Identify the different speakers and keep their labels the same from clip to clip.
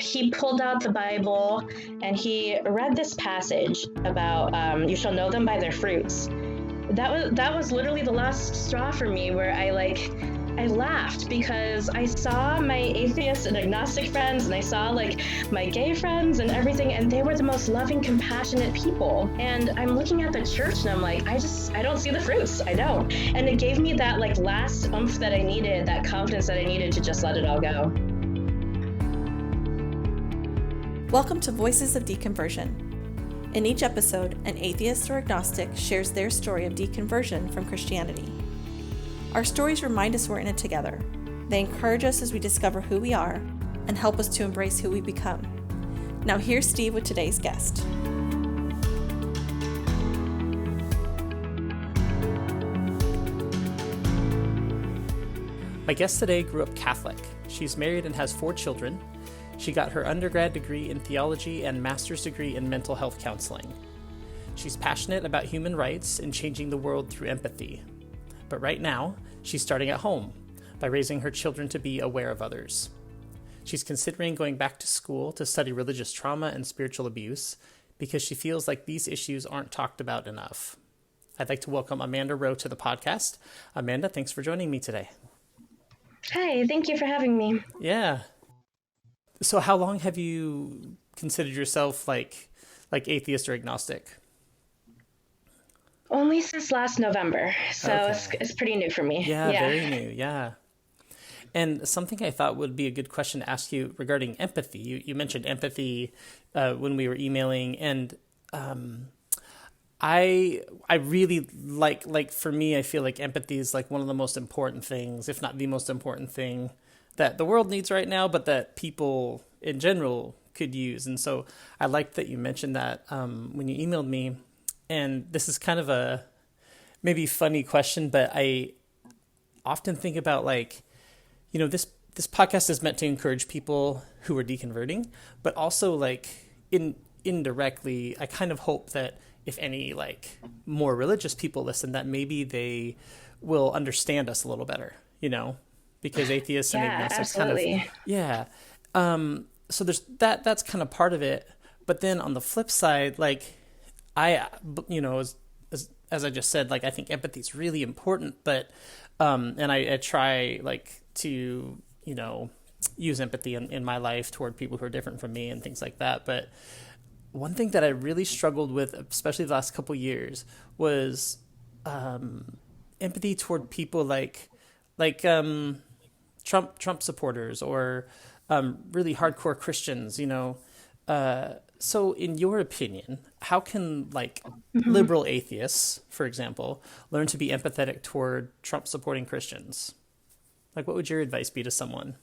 Speaker 1: he pulled out the Bible and he read this passage about you shall know them by their fruits. That was literally the last straw for me, where I laughed because I saw my atheist and agnostic friends, and I saw like my gay friends and everything, and they were the most loving, compassionate people. And I'm looking at the church and I'm like, I don't see the fruits. I don't. And it gave me that like last oomph that I needed, that confidence that I needed to just let it all go.
Speaker 2: Welcome to Voices of Deconversion. In each episode, an atheist or agnostic shares their story of deconversion from Christianity. Our stories remind us we're in it together. They encourage us as we discover who we are and help us to embrace who we become. Now here's Steve with today's guest.
Speaker 3: My guest today grew up Catholic. She's married and has 4 children. She got her undergrad degree in theology and master's degree in mental health counseling. She's passionate about human rights and changing the world through empathy. But right now, she's starting at home by raising her children to be aware of others. She's considering going back to school to study religious trauma and spiritual abuse because she feels like these issues aren't talked about enough. I'd like to welcome Amanda Rowe to the podcast. Amanda, thanks for joining me today.
Speaker 1: Hi, thank you for having me.
Speaker 3: Yeah. So how long have you considered yourself like atheist or agnostic?
Speaker 1: Only since last November, so
Speaker 3: Okay.
Speaker 1: it's pretty new for me.
Speaker 3: Yeah, very new, yeah. And something I thought would be a good question to ask you regarding empathy. You mentioned empathy when we were emailing, and I really like for me, I feel like empathy is like one of the most important things, if not the most important thing that the world needs right now, but that people in general could use. And so I liked that you mentioned that when you emailed me. And this is kind of a maybe funny question, but I often think about this podcast is meant to encourage people who are deconverting, but also indirectly, I kind of hope that if any more religious people listen, that maybe they will understand us a little better, because atheists and agnostics
Speaker 1: absolutely.
Speaker 3: So there's that's kind of part of it. But then on the flip side, as I just said, I think empathy is really important, but, and I try to, use empathy in my life toward people who are different from me and things like that. But one thing that I really struggled with, especially the last couple of years, was, empathy toward people like Trump supporters or, really hardcore Christians, So in your opinion, how can liberal atheists, for example, learn to be empathetic toward Trump supporting Christians? What would your advice be to someone?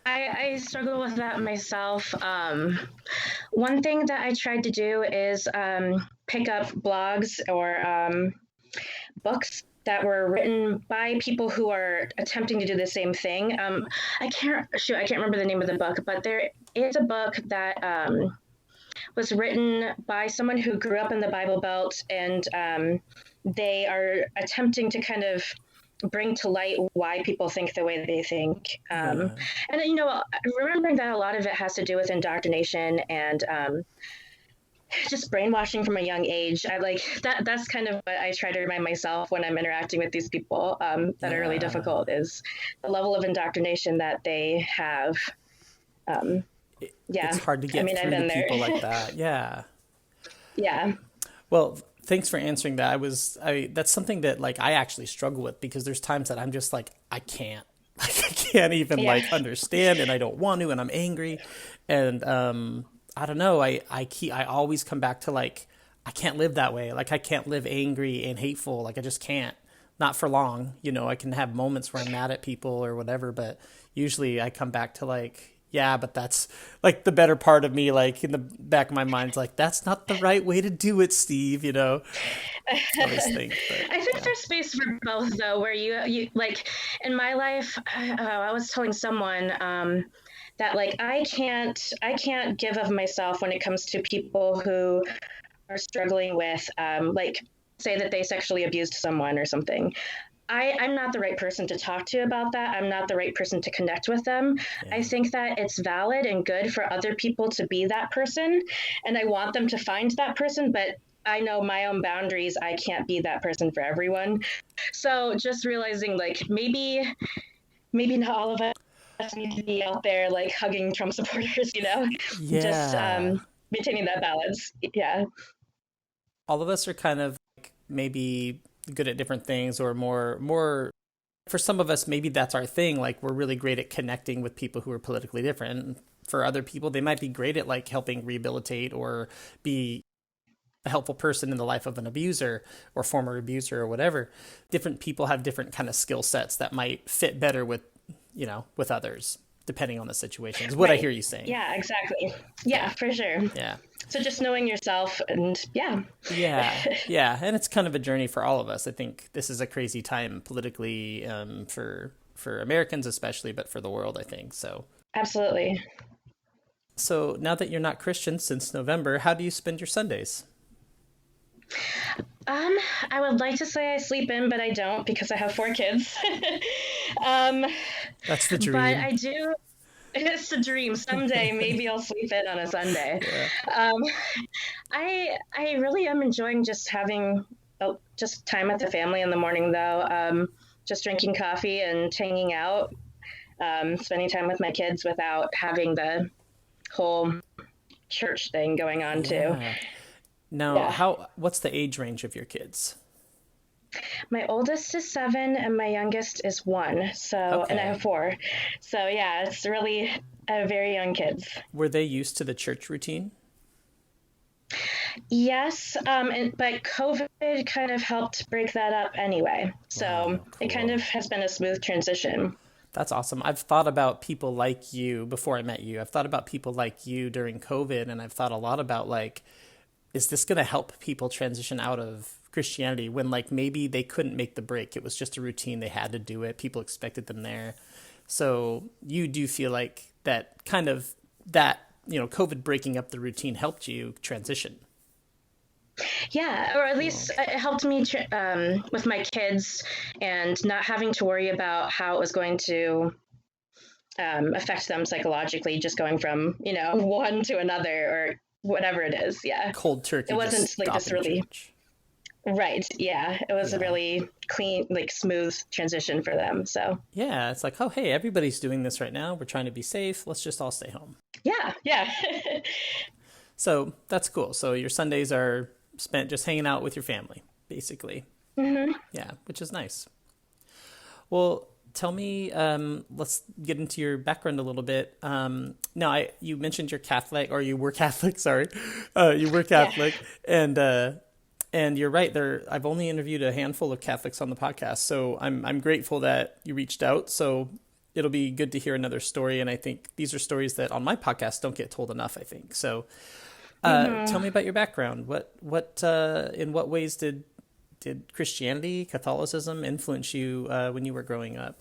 Speaker 1: I struggle with that myself. One thing that I tried to do is pick up blogs or books that were written by people who are attempting to do the same thing. I can't remember the name of the book, but there is a book that was written by someone who grew up in the Bible Belt, and they are attempting to kind of bring to light why people think the way they think. And, remembering that a lot of it has to do with indoctrination and just brainwashing from a young age. I that's kind of what I try to remind myself when I'm interacting with these people that are really difficult, is the level of indoctrination that they have.
Speaker 3: It's hard to get through to people like that. Yeah.
Speaker 1: Yeah.
Speaker 3: Well, thanks for answering that. That's something that I actually struggle with, because there's times that I'm just I can't even understand, and I don't want to, and I'm angry. And, I don't know. I always come back to I can't live that way. I can't live angry and hateful. I just can't, not for long. I can have moments where I'm mad at people or whatever, but usually I come back to yeah, but that's the better part of me, in the back of my mind's that's not the right way to do it, Steve, I always think. But,
Speaker 1: I think there's space for both, though, where you in my life, I was telling someone that I can't give of myself when it comes to people who are struggling with say that they sexually abused someone or something. I'm not the right person to talk to about that. I'm not the right person to connect with them.
Speaker 3: Yeah.
Speaker 1: I think that it's valid and good for other people to be that person, and I want them to find that person, but I know my own boundaries. I can't be that person for everyone. So just realizing like maybe not all of us need to be out there like hugging Trump supporters, just
Speaker 3: Yeah.
Speaker 1: maintaining that balance. Yeah.
Speaker 3: All of us are kind of like maybe good at different things, or more for some of us maybe that's our thing, like we're really great at connecting with people who are politically different. And for other people they might be great at like helping rehabilitate or be a helpful person in the life of an abuser or former abuser or whatever. Different people have different kind of skill sets that might fit better with, with others, depending on the situation, is what I
Speaker 1: Right.
Speaker 3: hear you saying.
Speaker 1: Yeah, exactly. Yeah, for sure.
Speaker 3: Yeah.
Speaker 1: So just knowing yourself and yeah.
Speaker 3: Yeah. Yeah. And it's kind of a journey for all of us. I think this is a crazy time politically, for Americans especially, but for the world, I think.
Speaker 1: Absolutely.
Speaker 3: So now that you're not Christian since November, how do you spend your Sundays?
Speaker 1: Um, I would like to say I sleep in, but I don't because I have 4 kids. um,
Speaker 3: That's the
Speaker 1: but
Speaker 3: dream.
Speaker 1: I do. It's a dream. Someday, maybe I'll sleep in on a Sunday.
Speaker 3: Yeah.
Speaker 1: Um, I really am enjoying just having just time with the family in the morning, though. Just drinking coffee and hanging out, spending time with my kids without having the whole church thing going on too.
Speaker 3: Yeah. Now,
Speaker 1: Yeah.
Speaker 3: what's the age range of your kids?
Speaker 1: My oldest is 7 and my youngest is 1. So, and I
Speaker 3: Okay.
Speaker 1: have 4. So, yeah, it's really very young kids.
Speaker 3: Were they used to the church routine?
Speaker 1: Yes, but COVID kind of helped break that up anyway. So
Speaker 3: Wow,
Speaker 1: it kind
Speaker 3: cool.
Speaker 1: of has been a smooth transition.
Speaker 3: That's awesome. I've thought about people like you before I met you. I've thought about people like you during COVID, and I've thought a lot about like, is this going to help people transition out of Christianity when like maybe they couldn't make the break? It was just a routine. They had to do it. People expected them there. So you do feel like that kind of that, COVID breaking up the routine helped you transition.
Speaker 1: Yeah, or at
Speaker 3: Cool.
Speaker 1: least it helped me with my kids and not having to worry about how it was going to affect them psychologically, just going from, one to another or whatever it is. Yeah.
Speaker 3: Cold
Speaker 1: It
Speaker 3: turkey, just
Speaker 1: wasn't like this
Speaker 3: stopping
Speaker 1: really,
Speaker 3: church.
Speaker 1: right. Yeah. It was a
Speaker 3: Yeah.
Speaker 1: really clean, like smooth transition for them. So,
Speaker 3: Yeah, it's like, oh, hey, everybody's doing this right now. We're trying to be safe. Let's just all stay home.
Speaker 1: yeah. Yeah.
Speaker 3: So that's cool. So your Sundays are spent just hanging out with your family, basically.
Speaker 1: hmm
Speaker 3: Yeah, which is nice. Well, tell me, let's get into your background a little bit. Now, you mentioned you're Catholic, or you were Catholic, sorry. You were
Speaker 1: Yeah.
Speaker 3: Catholic, and you're right. I've only interviewed a handful of Catholics on the podcast, so I'm grateful that you reached out. So it'll be good to hear another story, and I think these are stories that on my podcast don't get told enough, I think. So tell me about your background. In what ways did Christianity, Catholicism influence you when you were growing up?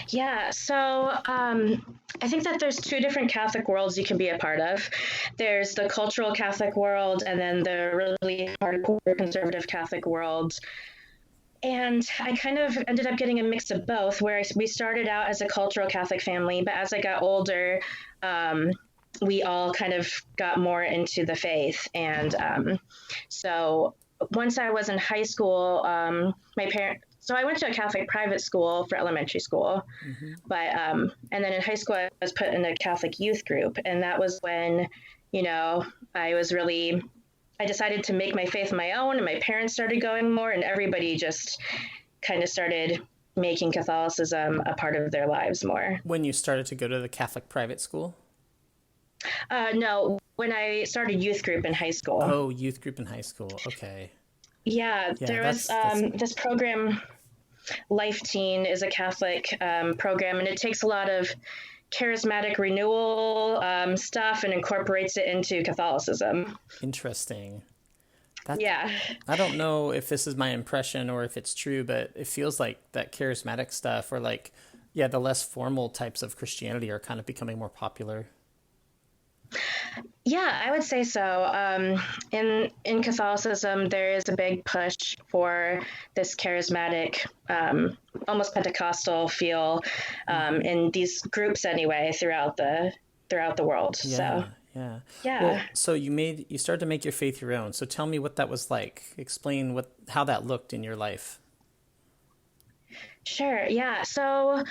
Speaker 1: Yeah, so I think that there's 2 different Catholic worlds you can be a part of. There's the cultural Catholic world, and then the really hardcore conservative Catholic world. And I kind of ended up getting a mix of both, where we started out as a cultural Catholic family, but as I got older, um, we all kind of got more into the faith. And so once I was in high school, so I went to a Catholic private school for elementary school,
Speaker 3: Hmm.
Speaker 1: but and then in high school I was put in a Catholic youth group, and that was when, I was really I decided to make my faith my own, and my parents started going more, and everybody just kind of started making Catholicism a part of their lives more.
Speaker 3: When you started to go to the Catholic private school?
Speaker 1: No, when I started youth group in high school.
Speaker 3: Oh, youth group in high school. Okay.
Speaker 1: Yeah,
Speaker 3: Yeah,
Speaker 1: there was
Speaker 3: that's
Speaker 1: this program. Life Teen is a Catholic program, and it takes a lot of charismatic renewal stuff and incorporates it into Catholicism.
Speaker 3: interesting. That
Speaker 1: Yeah.
Speaker 3: I don't know if this is my impression or if it's true, but it feels like that charismatic stuff, or like, yeah, the less formal types of Christianity are kind of becoming more popular.
Speaker 1: Yeah, I would say so. In Catholicism, there is a big push for this charismatic, almost Pentecostal feel in these groups anyway throughout the world. So
Speaker 3: Yeah, yeah.
Speaker 1: yeah,
Speaker 3: Well, so you started to make your faith your own. So tell me what that was like. Explain how that looked in your life.
Speaker 1: sure. Yeah. So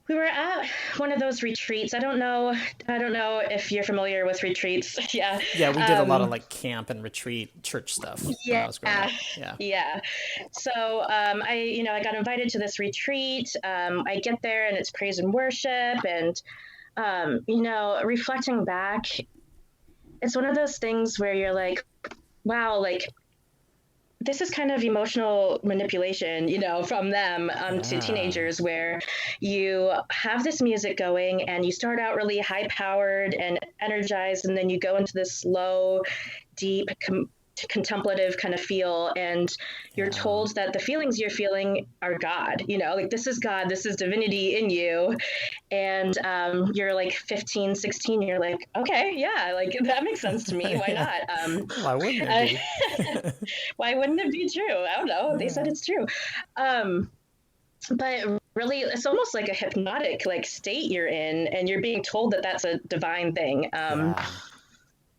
Speaker 1: we were at one of those retreats. I don't know if you're familiar with retreats. Yeah.
Speaker 3: Yeah, we did a lot of
Speaker 1: Um,
Speaker 3: like camp and retreat church stuff when I
Speaker 1: yeah.
Speaker 3: was growing up. Yeah.
Speaker 1: Yeah. So I got invited to this retreat. I get there and it's praise and worship, and reflecting back, it's one of those things where you're like, wow, like this is kind of emotional manipulation, from them to
Speaker 3: Yeah.
Speaker 1: teenagers, where you have this music going and you start out really high powered and energized, and then you go into this slow, deep, contemplative kind of feel, and you're
Speaker 3: Yeah.
Speaker 1: told that the feelings you're feeling are God, like this is God, this is divinity in you. And you're like 15, 16, you're like, okay, yeah, like that makes sense to me, why
Speaker 3: Yeah.
Speaker 1: not?
Speaker 3: Why wouldn't it
Speaker 1: uh,
Speaker 3: be?
Speaker 1: why wouldn't it be true? I don't know. They said
Speaker 3: Yeah.
Speaker 1: it's true. Um, but really, it's almost like a hypnotic like state you're in, and you're being told that that's a divine thing.
Speaker 3: Yeah.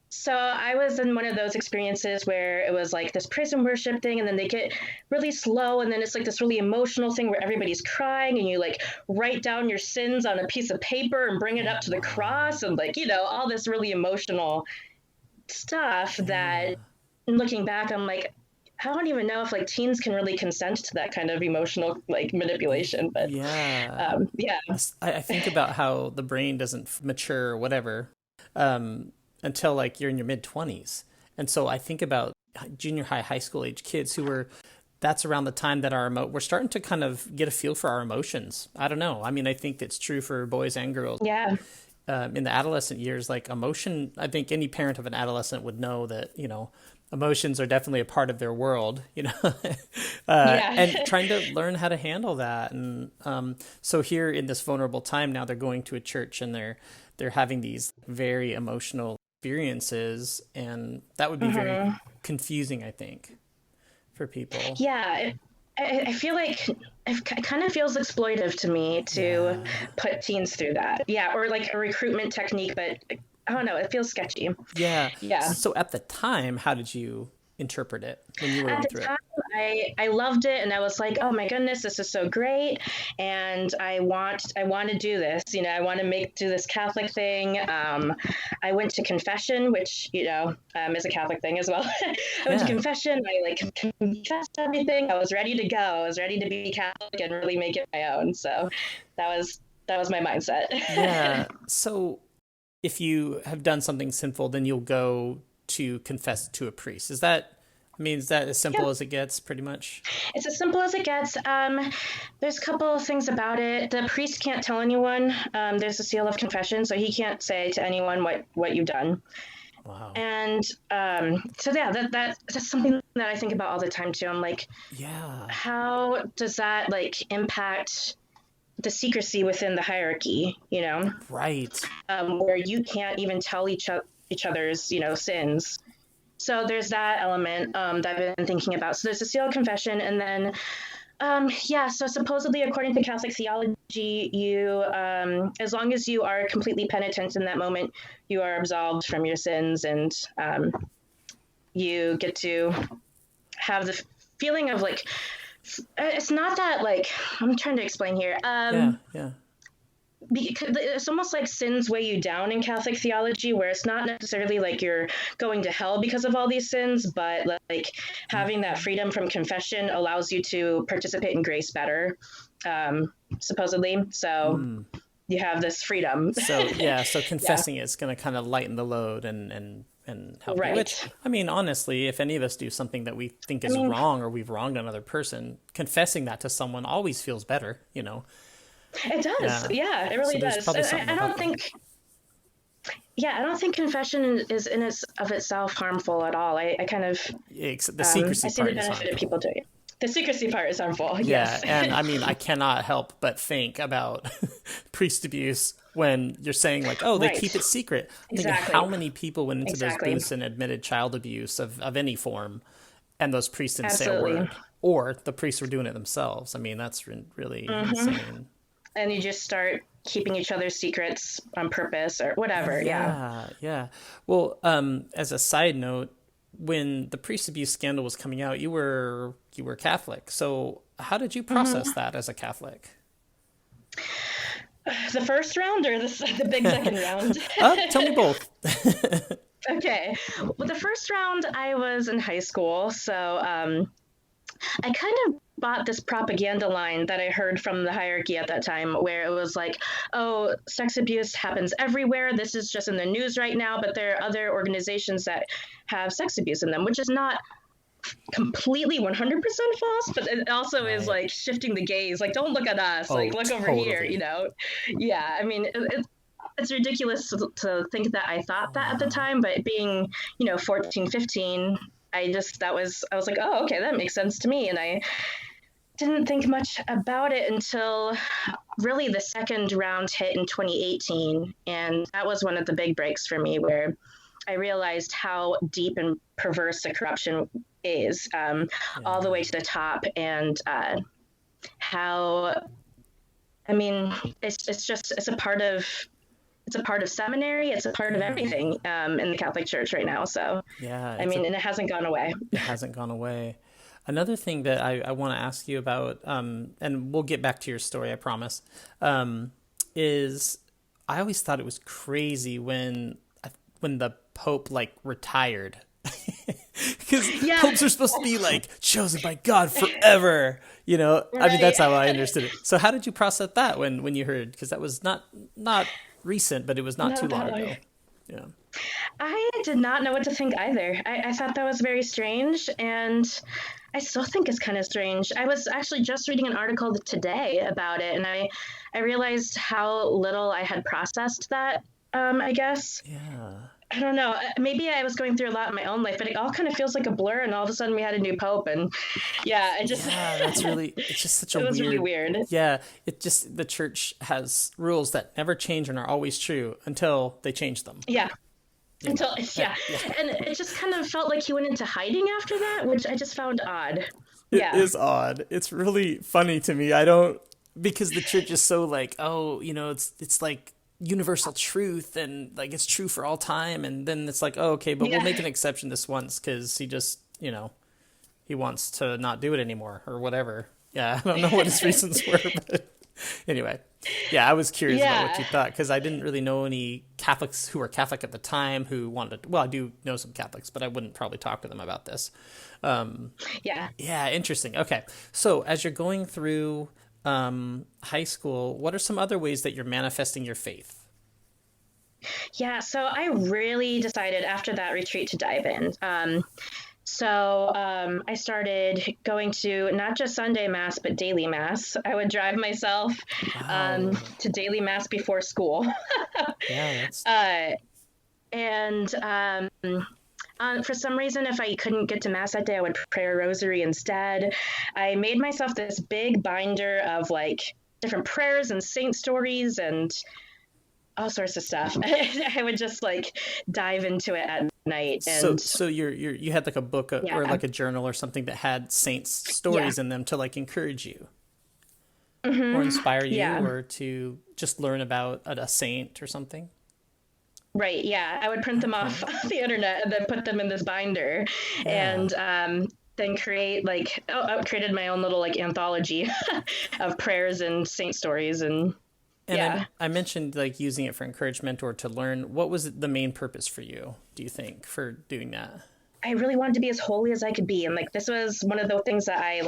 Speaker 1: So I was in one of those experiences where it was like this praise and worship thing, and then they get really slow, and then it's like this really emotional thing where everybody's crying, and you like write down your sins on a piece of paper and bring it up
Speaker 3: Oh,
Speaker 1: to the
Speaker 3: wow.
Speaker 1: cross, and like all this really emotional stuff that,
Speaker 3: Yeah.
Speaker 1: looking back, I'm like, I don't even know if like teens can really consent to that kind of emotional like manipulation, but
Speaker 3: Yeah.
Speaker 1: yeah.
Speaker 3: I think about how the brain doesn't mature or whatever until like you're in your mid 20s. And so I think about junior high, high school age kids that's around the time that we're starting to kind of get a feel for our emotions. I don't know. I mean, I think that's true for boys and girls.
Speaker 1: Yeah.
Speaker 3: In the adolescent years, like emotion, I think any parent of an adolescent would know that, emotions are definitely a part of their world,
Speaker 1: Yeah.
Speaker 3: and trying to learn how to handle that. And so here in this vulnerable time now, they're going to a church and they're having these very emotional experiences, and that would be very
Speaker 1: Hmm.
Speaker 3: confusing, I think, for people.
Speaker 1: Yeah. I feel like it kind of feels exploitive to me to
Speaker 3: Yeah.
Speaker 1: put teens through that. Yeah. Or like a recruitment technique, but I don't know. It feels sketchy.
Speaker 3: Yeah.
Speaker 1: Yeah.
Speaker 3: So at the time, how did you interpret it when you were
Speaker 1: At
Speaker 3: going
Speaker 1: the
Speaker 3: through it?
Speaker 1: time, I loved it, and I was like, oh my goodness, this is so great, and I want to do this. I want to do this Catholic thing. I went to confession, which is a Catholic thing as well. I went to
Speaker 3: Yeah.
Speaker 1: confession. I like confessed everything. I was ready to go. I was ready to be Catholic and really make it my own. So that was my mindset.
Speaker 3: Yeah. So if you have done something sinful, then you'll go to confess to a priest. Is that as
Speaker 1: Yeah.
Speaker 3: simple as it gets, pretty much?
Speaker 1: It's as simple as it gets. There's a couple of things about it. The priest can't tell anyone. There's a seal of confession, so he can't say to anyone what you've done.
Speaker 3: Wow.
Speaker 1: And so yeah, that's something that I think about all the time too. I'm like,
Speaker 3: Yeah.
Speaker 1: how does that like impact the secrecy within the hierarchy?
Speaker 3: Right.
Speaker 1: Where you can't even tell each other's sins. So there's that element that I've been thinking about. So there's a seal of confession, and then yeah. So supposedly, according to Catholic theology, you, as long as you are completely penitent in that moment, you are absolved from your sins, and you get to have the feeling of like, it's not that like, I'm trying to explain here.
Speaker 3: Yeah. Yeah.
Speaker 1: Because it's almost like sins weigh you down in Catholic theology, where it's not necessarily like you're going to hell because of all these sins, but like having that freedom from confession allows you to participate in grace better, supposedly. So
Speaker 3: Mm.
Speaker 1: you have this freedom.
Speaker 3: So yeah, so
Speaker 1: Yeah,
Speaker 3: confessing it's going to kind of lighten the load and help you. Which
Speaker 1: right.
Speaker 3: I mean, honestly, if any of us do something that we think
Speaker 1: I
Speaker 3: is
Speaker 1: mean,
Speaker 3: wrong or we've wronged another person, confessing that to someone always feels better.
Speaker 1: it does.
Speaker 3: Yeah.
Speaker 1: Yeah, it
Speaker 3: So
Speaker 1: really
Speaker 3: there's
Speaker 1: does.
Speaker 3: probably
Speaker 1: And
Speaker 3: something
Speaker 1: I
Speaker 3: about
Speaker 1: don't
Speaker 3: that.
Speaker 1: think, yeah, I don't think confession is of itself harmful at all. I kind of,
Speaker 3: The
Speaker 1: I
Speaker 3: secrecy
Speaker 1: see the
Speaker 3: part is
Speaker 1: benefit of
Speaker 3: harmful.
Speaker 1: people doing it. The secrecy part is harmful.
Speaker 3: Yeah,
Speaker 1: Yes.
Speaker 3: and I mean, I cannot help but think about priest abuse when you're saying like, oh, they
Speaker 1: Right.
Speaker 3: keep it secret. I'm thinking
Speaker 1: Exactly.
Speaker 3: how many people went into those
Speaker 1: Exactly.
Speaker 3: booths and admitted child abuse of any form, and those priests didn't say a
Speaker 1: Absolutely.
Speaker 3: word, or the priests were doing it themselves. I mean, that's really insane.
Speaker 1: And you just start keeping each other's secrets on purpose or whatever. Yeah.
Speaker 3: Yeah. Well, as a side note, when the priest abuse scandal was coming out, you were Catholic. So how did you process that as a Catholic?
Speaker 1: The first round or the big second round?
Speaker 3: Tell me both.
Speaker 1: Okay. Well, the first round, I was in high school. So I kind of bought this propaganda line that I heard from the hierarchy at that time, where it was like, oh, sex abuse happens everywhere. This is just in the news right now, but there are other organizations that have sex abuse in them, which is not completely 100% false, but it also is like shifting the gaze. Like, don't look at us. Like, look over here, you know? Yeah. I mean, it's ridiculous to think that I thought that at the time, but being, 14, 15, I was like, oh, okay, that makes sense to me. And I didn't think much about it until really the second round hit in 2018. And that was one of the big breaks for me, where I realized how deep and perverse the corruption is, all the way to the top. And how, I mean, it's a part of seminary. It's a part of everything in the Catholic Church right now. So, and it hasn't gone away.
Speaker 3: It hasn't gone away. Another thing that I want to ask you about, and we'll get back to your story, I promise, is I always thought it was crazy when the Pope retired. Because popes are supposed to be chosen by God forever, Right. I mean, that's how I understood it. So how did you process that when you heard? Because that was not recent, but it was not too long ago. Yeah.
Speaker 1: I did not know what to think either. I thought that was very strange, and I still think it's kind of strange. I was actually just reading an article today about it, and I realized how little I had processed that, I guess.
Speaker 3: Yeah.
Speaker 1: I don't know. Maybe I was going through a lot in my own life, but it all kind of feels like a blur, and all of a sudden we had a new pope, and it's
Speaker 3: just such a
Speaker 1: it was really weird.
Speaker 3: Yeah, the church has rules that never change and are always true until they change them.
Speaker 1: Yeah. And it just kind of felt like he went into hiding after that, which I just found odd.
Speaker 3: It is odd. It's really funny to me. Because the church is so it's like universal truth and it's true for all time, and then it's like, oh, okay, but we'll make an exception this once because he just he wants to not do it anymore or whatever. I don't know what his reasons were, but anyway, I was curious about what you thought, because I didn't really know any Catholics who were Catholic at the time who wanted to, well, I do know some Catholics, but I wouldn't probably talk to them about this. Interesting. Okay, so as you're going through high school, what are some other ways that you're manifesting your faith?
Speaker 1: So I really decided after that retreat to dive in. So I started going to not just Sunday Mass, but daily Mass. I would drive myself to daily Mass before school. For some reason, if I couldn't get to Mass that day, I would pray a rosary instead. I made myself this big binder of different prayers and saint stories and all sorts of stuff. I would just dive into it at night. And
Speaker 3: so you had a book or a journal or something that had saints' stories in them to encourage you or inspire you or to just learn about a saint or something.
Speaker 1: Right. Yeah. I would print them off the internet and then put them in this binder and then create I created my own little anthology of prayers and saint stories. And
Speaker 3: I mentioned using it for encouragement or to learn. What was the main purpose for you, do you think, for doing that?
Speaker 1: I really wanted to be as holy as I could be. And this was one of the things that I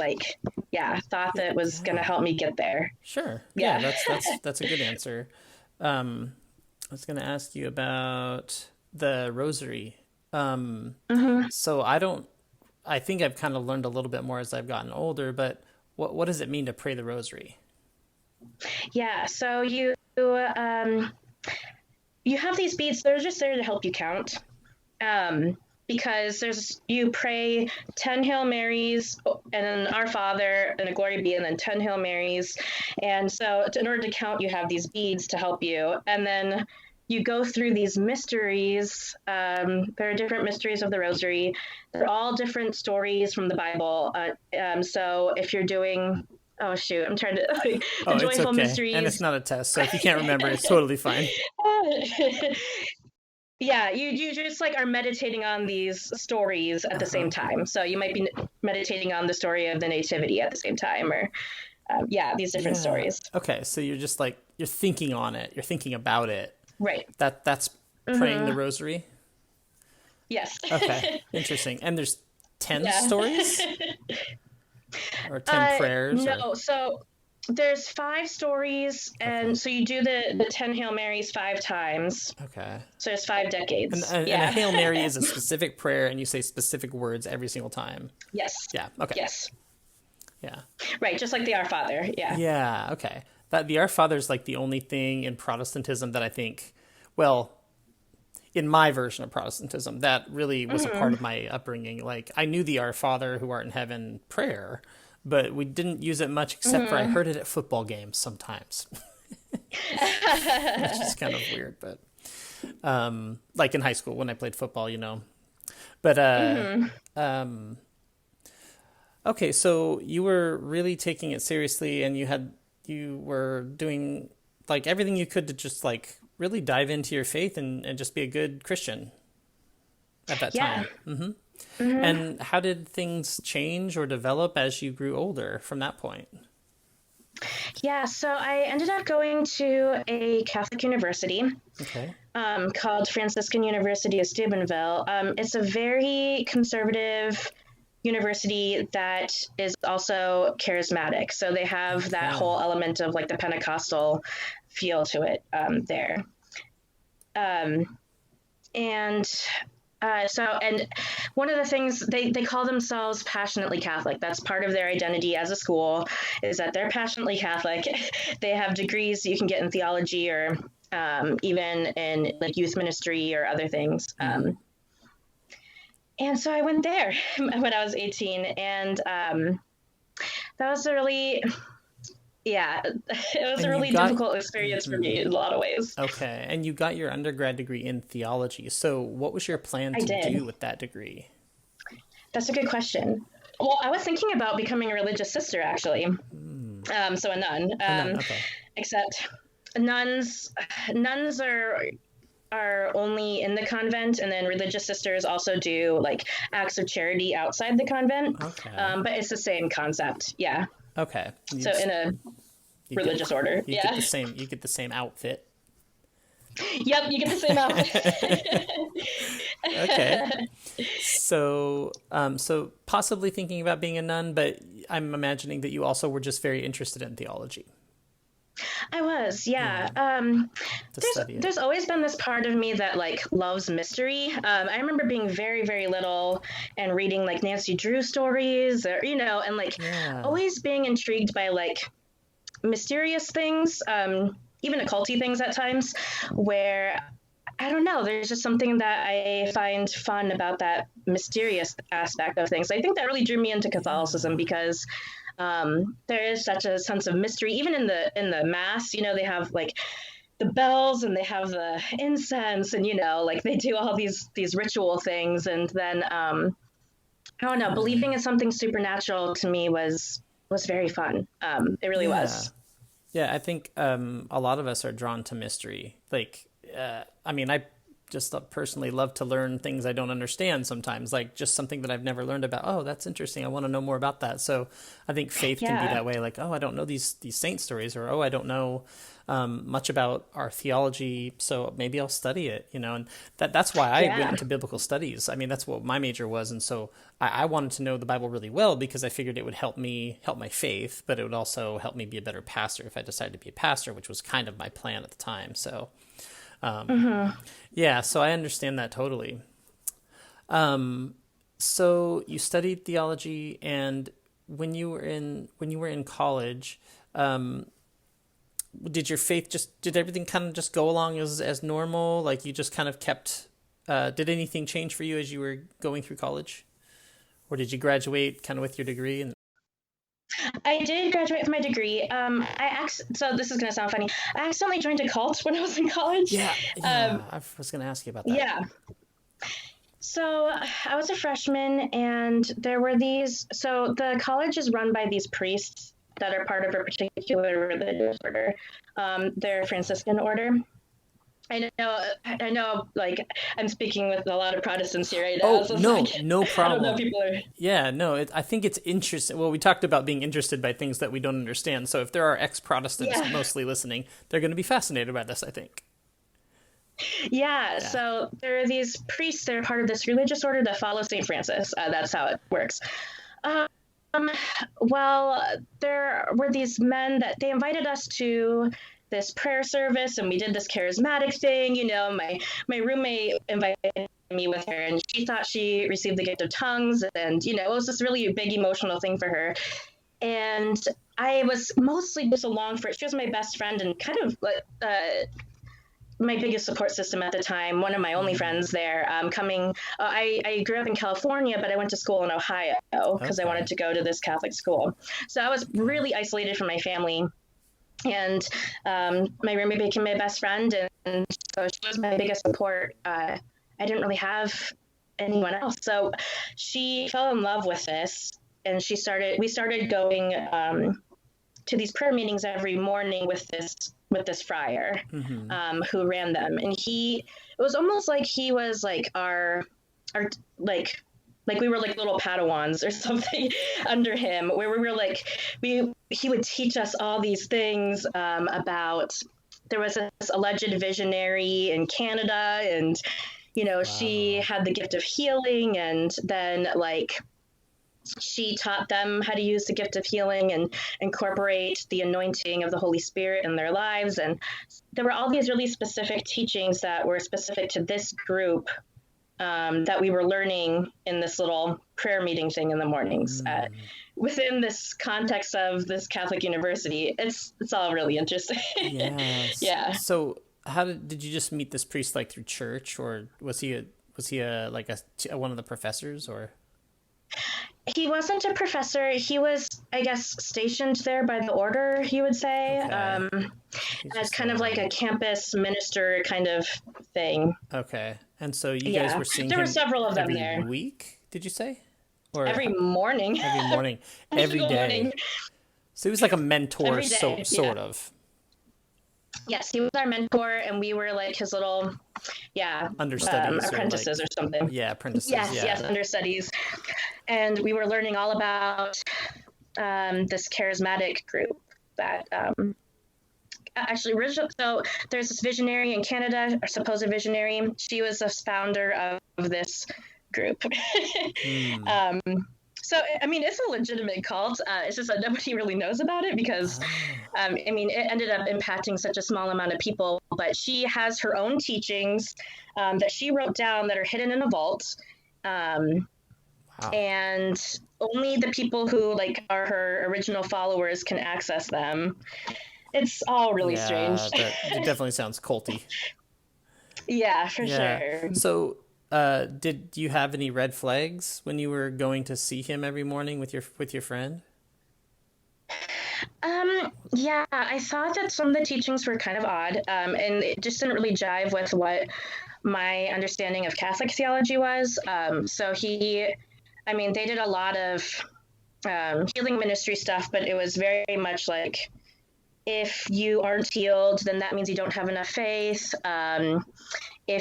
Speaker 1: thought that was going to help me get there.
Speaker 3: Sure. That's a good answer. I was going to ask you about the Rosary. So I think I've kind of learned a little bit more as I've gotten older, but what does it mean to pray the Rosary?
Speaker 1: So you have these beads. They're just there to help you count. because you pray 10 Hail Marys and then Our Father and a Glory Be, and then 10 Hail Marys. And so in order to count, you have these beads to help you. And then you go through these mysteries. There are different mysteries of the Rosary. They're all different stories from the Bible. So if you're doing, oh shoot, I'm trying to, the
Speaker 3: Oh, it's
Speaker 1: joyful
Speaker 3: okay.
Speaker 1: mysteries.
Speaker 3: And it's not a test, so if you can't remember, it's totally fine.
Speaker 1: Yeah, you just like are meditating on these stories at the same time. So you might be meditating on the story of the Nativity at the same time, or these different stories.
Speaker 3: Okay, so you're just like, you're thinking on it, you're thinking about it.
Speaker 1: Right.
Speaker 3: That's praying the Rosary?
Speaker 1: Yes.
Speaker 3: Okay, interesting. And there's 10 stories? Or 10 prayers?
Speaker 1: No, so there's 5 stories, and so you do the 10 Hail Marys 5 times.
Speaker 3: Okay.
Speaker 1: So there's 5 decades.
Speaker 3: And a Hail Mary is a specific prayer, and you say specific words every single time.
Speaker 1: Yes.
Speaker 3: Yeah, okay.
Speaker 1: Yes.
Speaker 3: Yeah.
Speaker 1: Right, just like the Our Father, yeah.
Speaker 3: Yeah, okay. The Our Father is like the only thing in Protestantism that I think, well, in my version of Protestantism, that really was a part of my upbringing. Like, I knew the Our Father who art in heaven prayer, but we didn't use it much except for I heard it at football games sometimes. Which is kind of weird, but like in high school when I played football, But okay, so you were really taking it seriously, and you were doing like everything you could to just like really dive into your faith and just be a good Christian at that time. And how did things change or develop as you grew older from that point?
Speaker 1: Yeah, so I ended up going to a Catholic university called Franciscan University of Steubenville. It's a very conservative university that is also charismatic. So they have that whole element of like the Pentecostal feel to it there. And one of the things they call themselves passionately Catholic. That's part of their identity as a school, is that they're passionately Catholic. They have degrees you can get in theology or even in like youth ministry or other things. And so I went there when I was 18, and that was a really, it was a really difficult experience for me in a lot of ways.
Speaker 3: Okay, and you got your undergrad degree in theology. So what was your plan to do with that degree?
Speaker 1: That's a good question. Well, I was thinking about becoming a religious sister, actually. So a nun. Except nuns are only in the convent, and then religious sisters also do like acts of charity outside the convent. But it's the same concept. Yeah.
Speaker 3: Okay.
Speaker 1: So in a religious order.
Speaker 3: You get the same outfit.
Speaker 1: Yep, you get the same outfit.
Speaker 3: Okay. So possibly thinking about being a nun, but I'm imagining that you also were just very interested in theology.
Speaker 1: I was, yeah. There's always been this part of me that like loves mystery. I remember being very, very little and reading like Nancy Drew stories, or and like always being intrigued by like mysterious things, even occulty things at times, where I don't know, there's just something that I find fun about that mysterious aspect of things. I think that really drew me into Catholicism because there is such a sense of mystery, even in the mass. They have like the bells and they have the incense, and like they do all these ritual things, and then I don't know, believing in something supernatural to me was very fun. It really was.
Speaker 3: Yeah, I think a lot of us are drawn to mystery. Like, I just personally love to learn things I don't understand sometimes, like just something that I've never learned about. Oh, that's interesting. I want to know more about that. So I think faith can be that way. Like, oh, I don't know these saint stories, or, oh, I don't know much about our theology, so maybe I'll study it, and that's why I went into biblical studies. I mean, that's what my major was. And so I wanted to know the Bible really well because I figured it would help my faith, but it would also help me be a better pastor if I decided to be a pastor, which was kind of my plan at the time. So so I understand that totally. So you studied theology, and when you were in college, did your faith did everything kind of just go along as normal? Like you just kind of kept did anything change for you as you were going through college? Or did you graduate kind of with your degree? And
Speaker 1: I did graduate with my degree. So this is going to sound funny. I accidentally joined a cult when I was in college.
Speaker 3: I was going to ask you about that.
Speaker 1: Yeah. So I was a freshman, and there were so the college is run by these priests that are part of a particular religious order. They're Franciscan order. I know, like, I'm speaking with a lot of Protestants here right now.
Speaker 3: Oh,
Speaker 1: So
Speaker 3: no,
Speaker 1: like,
Speaker 3: no problem.
Speaker 1: I don't know, people are...
Speaker 3: Yeah, no, I think it's interesting. Well, we talked about being interested by things that we don't understand. So if there are ex-Protestants mostly listening, they're going to be fascinated by this, I think.
Speaker 1: Yeah, so there are these priests, they're part of this religious order that follows St. Francis. That's how it works. Well, there were these men that they invited us to this prayer service, and we did this charismatic thing. My roommate invited me with her, and she thought she received the gift of tongues, and it was this really big emotional thing for her. And I was mostly just along for it. She was my best friend and kind of my biggest support system at the time, one of my only friends there. I grew up in California, but I went to school in Ohio because I wanted to go to this Catholic school. So I was really isolated from my family. And my roommate became my best friend, and so she was my biggest support. I didn't really have anyone else. So she fell in love with this, and we started going to these prayer meetings every morning with this friar who ran them. And it was almost like he was like our like we were like little Padawans or something under him, where we were like, he would teach us all these things about, there was this alleged visionary in Canada, and, she had the gift of healing, and then like she taught them how to use the gift of healing and incorporate the anointing of the Holy Spirit in their lives. And there were all these really specific teachings that were specific to this group that we were learning in this little prayer meeting thing in the mornings. Within this context of this Catholic university, it's all really interesting.
Speaker 3: Yes.
Speaker 1: Yeah.
Speaker 3: So how did you just meet this priest, like through church, or was he one of the professors, or?
Speaker 1: He wasn't a professor. He was, I guess, stationed there by the order, you would say, as kind of like a campus minister kind of thing.
Speaker 3: Okay. And so you guys were seeing
Speaker 1: there
Speaker 3: him
Speaker 1: were several of them
Speaker 3: every
Speaker 1: there.
Speaker 3: week, did you say? Or
Speaker 1: every morning.
Speaker 3: Every morning. Every day.
Speaker 1: Morning.
Speaker 3: So he was like a mentor, sort of.
Speaker 1: Yes, he was our mentor, and we were like his little,
Speaker 3: understudies,
Speaker 1: apprentices or something.
Speaker 3: Yeah, apprentices.
Speaker 1: Yes, understudies. And we were learning all about this charismatic group that so there's this visionary in Canada, a supposed visionary. She was the founder of this group. So, I mean, it's a legitimate cult. It's just that nobody really knows about it because, it ended up impacting such a small amount of people. But she has her own teachings that she wrote down that are hidden in a vault. And only the people who are her original followers can access them. It's all really strange.
Speaker 3: It definitely sounds culty.
Speaker 1: Yeah, for sure.
Speaker 3: So, did you have any red flags when you were going to see him every morning with your friend?
Speaker 1: Yeah, I thought that some of the teachings were kind of odd, and it just didn't really jive with what my understanding of Catholic theology was. So they did a lot of healing ministry stuff, but it was very much like, if you aren't healed, then that means you don't have enough faith. And they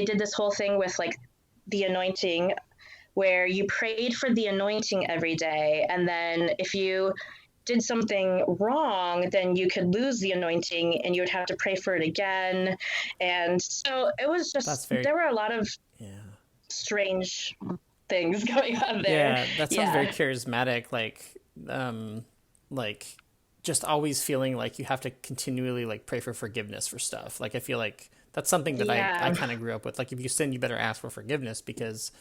Speaker 1: did this whole thing with the anointing, where you prayed for the anointing every day, and then if you did something wrong, then you could lose the anointing and you would have to pray for it again. And so it was just, there were a lot of strange things going on there.
Speaker 3: Yeah, that sounds very charismatic, just always feeling like you have to continually pray for forgiveness for stuff. I feel like that's something that I kind of grew up with. If you sin, you better ask for forgiveness because,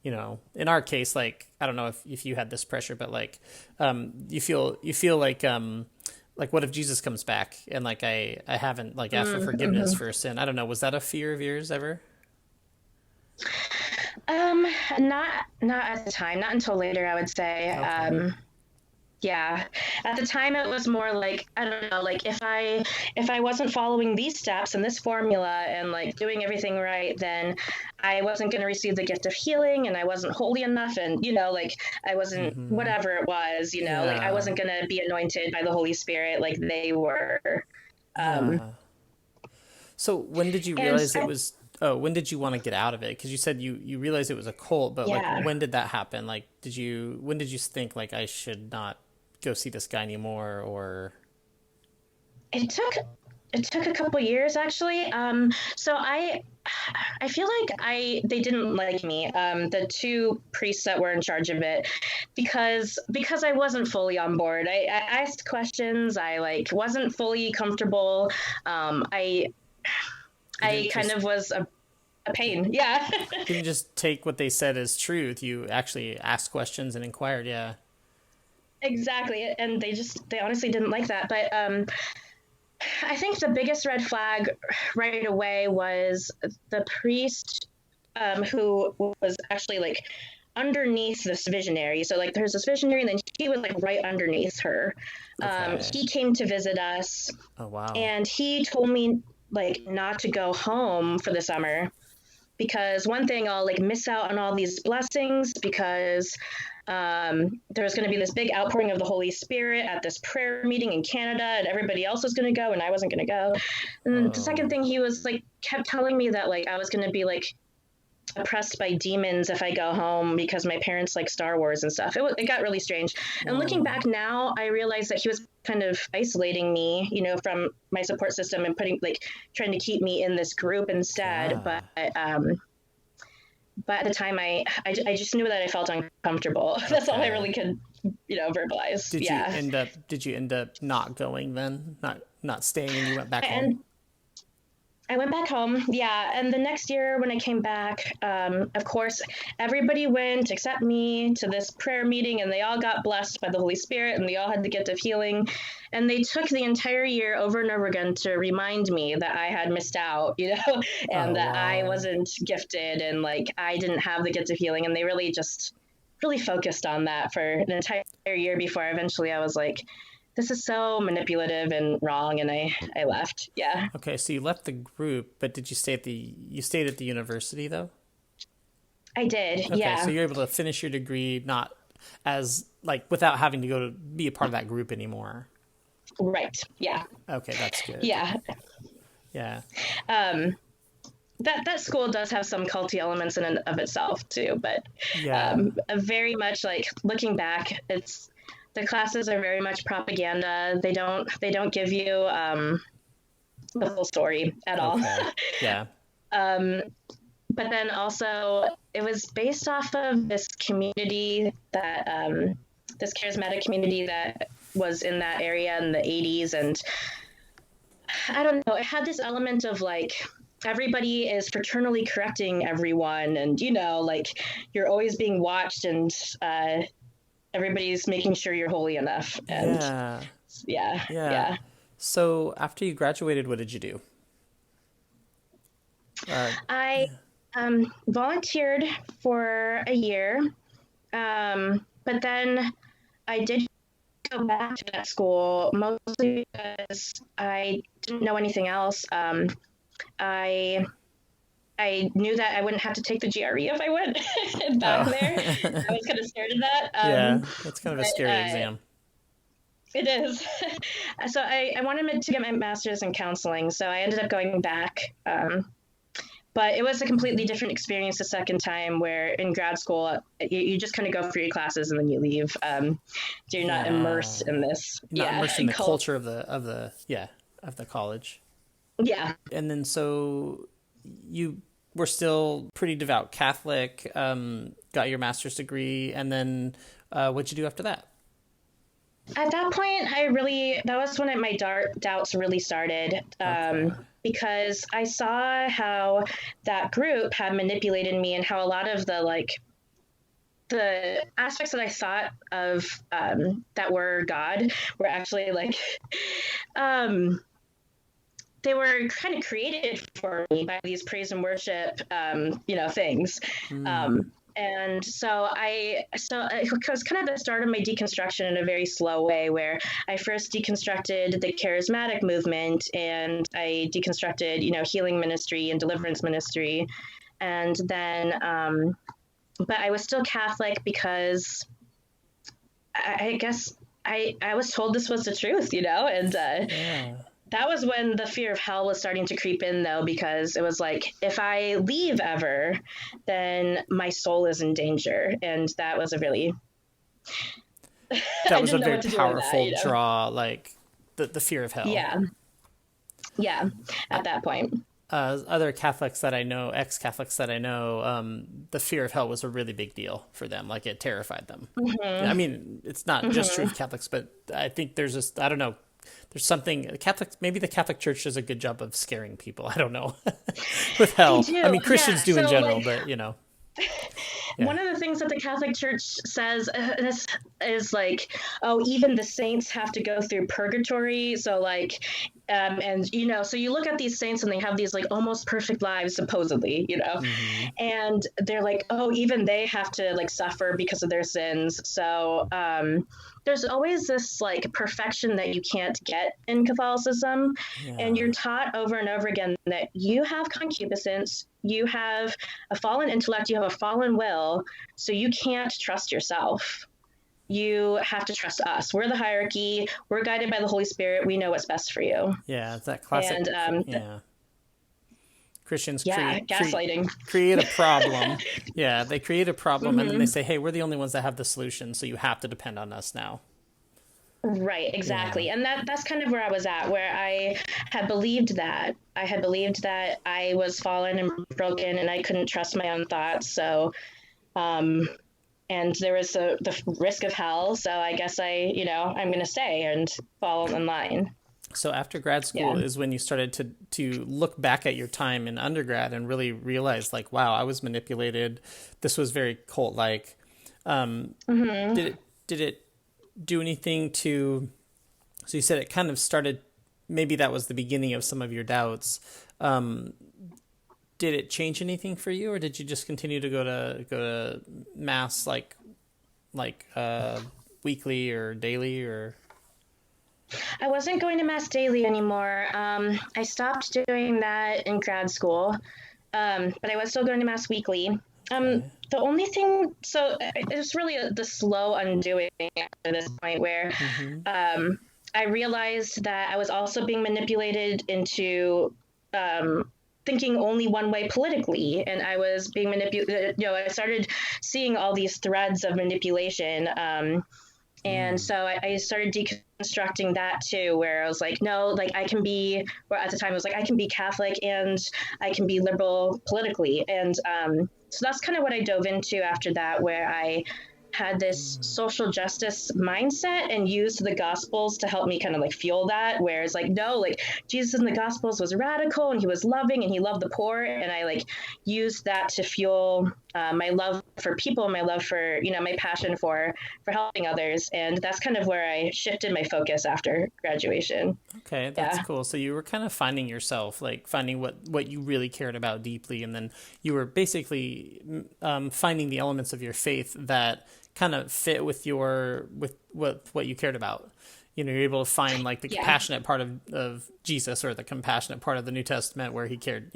Speaker 3: in our case, I don't know if you had this pressure, but you feel like Like, what if Jesus comes back and like I haven't like asked for forgiveness for a sin? I don't know. Was that a fear of yours ever?
Speaker 1: Um, not at the time, not until later, I would say.
Speaker 3: Okay.
Speaker 1: Yeah, at the time it was more like, I don't know, like if I wasn't following these steps and this formula and like doing everything right, then I wasn't going to receive the gift of healing, and I wasn't holy enough, and like I wasn't,
Speaker 3: Mm-hmm.
Speaker 1: whatever it was, like I
Speaker 3: Yeah.
Speaker 1: wasn't going to be anointed by the Holy Spirit like they were. Um,
Speaker 3: Yeah. So when did you
Speaker 1: and
Speaker 3: realize it
Speaker 1: so,
Speaker 3: was? Oh, when did you want to get out of it? Because you said you realized it was a cult, but like
Speaker 1: yeah,
Speaker 3: when did that happen? Like, when did you think like I should not go see this guy anymore? Or
Speaker 1: it took it took a couple years actually. So I feel like they didn't like me, the two priests that were in charge of it, because I wasn't fully on board. I asked questions. I like wasn't fully comfortable. I
Speaker 3: you
Speaker 1: I
Speaker 3: didn't
Speaker 1: kind
Speaker 3: just
Speaker 1: of was a pain. Yeah.
Speaker 3: didn't just take what they said as truth. You actually asked questions and inquired. Yeah.
Speaker 1: Exactly. And they honestly didn't like that. But I think the biggest red flag right away was the priest, who was actually like underneath this visionary. So like there's this visionary, and then he was like right underneath her.
Speaker 3: Okay.
Speaker 1: He came to visit us,
Speaker 3: Oh wow.
Speaker 1: and he told me like not to go home for the summer, because one thing, I'll like miss out on all these blessings, because there was going to be this big outpouring of the Holy Spirit at this prayer meeting in Canada, and everybody else was going to go, and I wasn't going to go. And then the second
Speaker 3: Oh.
Speaker 1: thing, he was like kept telling me that like I was going to be like oppressed by demons if I go home, because my parents like Star Wars and stuff. It got really strange. And looking
Speaker 3: Whoa.
Speaker 1: back now, I realized that he was kind of isolating me, from my support system, and trying to keep me in this group instead.
Speaker 3: Yeah.
Speaker 1: But at the time, I just knew that I felt uncomfortable. That's all I
Speaker 3: Okay.
Speaker 1: really could, verbalize. Yeah.
Speaker 3: Did you end up not going then? Not staying, and you went back home?
Speaker 1: And I went back home, yeah. And the next year when I came back, of course, everybody went except me to this prayer meeting, and they all got blessed by the Holy Spirit, and they all had the gift of healing. And they took the entire year over and over again to remind me that I had missed out, and
Speaker 3: Oh
Speaker 1: that I
Speaker 3: wow.
Speaker 1: wasn't gifted, and like I didn't have the gift of healing. And they really just really focused on that for an entire year before eventually I was like, this is so manipulative and wrong, and I left. Yeah.
Speaker 3: Okay, so you left the group, but did you stay at you stayed at the university though?
Speaker 1: I did,
Speaker 3: Okay, so
Speaker 1: yeah.
Speaker 3: you're able to finish your degree not as like without having to go to be a part of that group anymore.
Speaker 1: Right, yeah,
Speaker 3: Okay, that's good.
Speaker 1: yeah.
Speaker 3: Yeah.
Speaker 1: Um, that school does have some culty elements in and of itself too, but
Speaker 3: Yeah.
Speaker 1: very much like looking back, it's the classes are very much propaganda. They don't give you the full story at all.
Speaker 3: Okay. Yeah.
Speaker 1: um, but then also it was based off of this community that this charismatic community that was in that area in the 80s. And I don't know, it had this element of like everybody is fraternally correcting everyone, and like you're always being watched, and everybody's making sure you're holy enough. And
Speaker 3: Yeah.
Speaker 1: yeah,
Speaker 3: Yeah.
Speaker 1: yeah.
Speaker 3: So after you graduated, what did you do? Uh,
Speaker 1: I volunteered for a year, but then I did go back to that school, mostly because I didn't know anything else. I I knew that I wouldn't have to take the GRE if I went back there.
Speaker 3: oh.
Speaker 1: I was kind of scared of that.
Speaker 3: Yeah, that's kind of a
Speaker 1: But
Speaker 3: scary exam.
Speaker 1: it is. So I wanted to get my master's in counseling, so I ended up going back. But it was a completely different experience the second time, where in grad school, you just kind of go through your classes and then you leave. So you're not
Speaker 3: Yeah.
Speaker 1: immersed in this,
Speaker 3: Not immersed in the
Speaker 1: cult.
Speaker 3: culture of the college.
Speaker 1: Yeah.
Speaker 3: And then so you were still pretty devout Catholic, got your master's degree, and then what'd you do after that?
Speaker 1: At that point, that was when my doubts really started,
Speaker 3: Okay.
Speaker 1: because I saw how that group had manipulated me, and how a lot of the like the aspects that I thought of that were God were actually like um, they were kind of created for me by these praise and worship, things.
Speaker 3: Mm.
Speaker 1: Um, and so it was kind of the start of my deconstruction in a very slow way, where I first deconstructed the charismatic movement, and I deconstructed, healing ministry and deliverance ministry. And then, but I was still Catholic because I guess I was told this was the truth, and
Speaker 3: Yeah.
Speaker 1: that was when the fear of hell was starting to creep in, though, because it was like, if I leave ever, then my soul is in danger. And that was a really,
Speaker 3: That
Speaker 1: I
Speaker 3: was a
Speaker 1: didn't know
Speaker 3: very
Speaker 1: what to do with that,
Speaker 3: powerful draw, like the fear of hell.
Speaker 1: Yeah. Yeah.
Speaker 3: I,
Speaker 1: At that point.
Speaker 3: Other Catholics that I know, ex-Catholics that I know, the fear of hell was a really big deal for them. Like it terrified them. I
Speaker 1: Mm-hmm.
Speaker 3: mean, it's not just true of Catholics, but I think there's this, I don't know, there's something Catholic, maybe the Catholic Church does a good job of scaring people. I don't know with
Speaker 1: They
Speaker 3: hell. I
Speaker 1: do.
Speaker 3: mean,
Speaker 1: Yeah.
Speaker 3: Christians do in
Speaker 1: So,
Speaker 3: general,
Speaker 1: like,
Speaker 3: but yeah.
Speaker 1: one of the things that the Catholic Church says is like, oh, even the saints have to go through purgatory. So like, and so you look at these saints and they have these like almost perfect lives, supposedly,
Speaker 3: Hmm.
Speaker 1: and they're like, oh, even they have to like suffer because of their sins. So there's always this like perfection that you can't get in Catholicism, and
Speaker 3: Yeah.
Speaker 1: you're taught over and over again that you have concupiscence, you have a fallen intellect, you have a fallen will, so you can't trust yourself. You have to trust us. We're the hierarchy. We're guided by the Holy Spirit. We know what's best for you.
Speaker 3: Yeah. It's that classic.
Speaker 1: And
Speaker 3: Yeah. Christians
Speaker 1: yeah, gaslighting.
Speaker 3: create a problem. Yeah, they create a problem and then they
Speaker 1: Hmm.
Speaker 3: say, "Hey, we're the only ones that have the solution, so you have to depend on us now."
Speaker 1: Right,
Speaker 3: Yeah.
Speaker 1: exactly. And that's kind of where I was at, where I had believed that. I had believed that I was fallen and broken and I couldn't trust my own thoughts. So, um, and there was the risk of hell. So I guess I'm going to stay and fall in line.
Speaker 3: So after grad school
Speaker 1: Yeah.
Speaker 3: is when you started to look back at your time in undergrad and really realize like, wow, I was manipulated. This was very cult-like.
Speaker 1: Hmm.
Speaker 3: Did it do anything to, so you said it kind of started, maybe that was the beginning of some of your doubts. Um, did it change anything for you, or did you just continue to go to mass like weekly or daily or?
Speaker 1: I wasn't going to Mass daily anymore. I stopped doing that in grad school, but I was still going to Mass weekly.
Speaker 3: Okay.
Speaker 1: The only thing, so it was really the slow undoing at this point, where
Speaker 3: Mm-hmm.
Speaker 1: I realized that I was also being manipulated into thinking only one way politically, and I was being manipulated. I started seeing all these threads of manipulation. And
Speaker 3: Mm.
Speaker 1: so I started deconstructing that too, where I was like, no, like I can be, or at the time I was like, I can be Catholic and I can be liberal politically. And so that's kind of what I dove into after that, where I had this social justice mindset and used the gospels to help me kind of like fuel that, where it's like, no, like Jesus in the gospels was radical and he was loving and he loved the poor, and I like used that to fuel my love for people, my love for my passion for helping others. And that's kind of where I shifted my focus after graduation.
Speaker 3: Okay, that's
Speaker 1: Yeah.
Speaker 3: cool. So you were kind of finding yourself, like finding what you really cared about deeply, and then you were basically finding the elements of your faith that kind of fit with what you cared about. You're able to find like the
Speaker 1: Yeah.
Speaker 3: compassionate part of Jesus, or the compassionate part of the New Testament where he cared.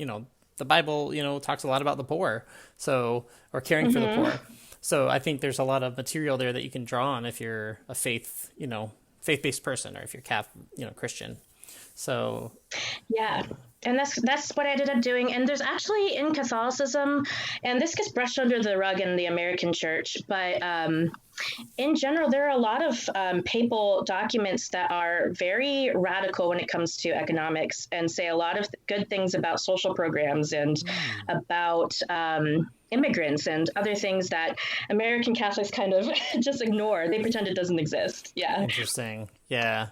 Speaker 3: The Bible, talks a lot about the poor, so, or caring for the
Speaker 1: Hmm.
Speaker 3: poor. So I think there's a lot of material there that you can draw on if you're a faith-based person, or if you're Catholic, Christian. So
Speaker 1: Yeah. And that's what I ended up doing. And there's actually in Catholicism, and this gets brushed under the rug in the American church, but in general, there are a lot of papal documents that are very radical when it comes to economics, and say a lot of good things about social programs and about immigrants and other things that American Catholics kind of just ignore. They pretend it doesn't exist. Yeah.
Speaker 3: interesting. Yeah.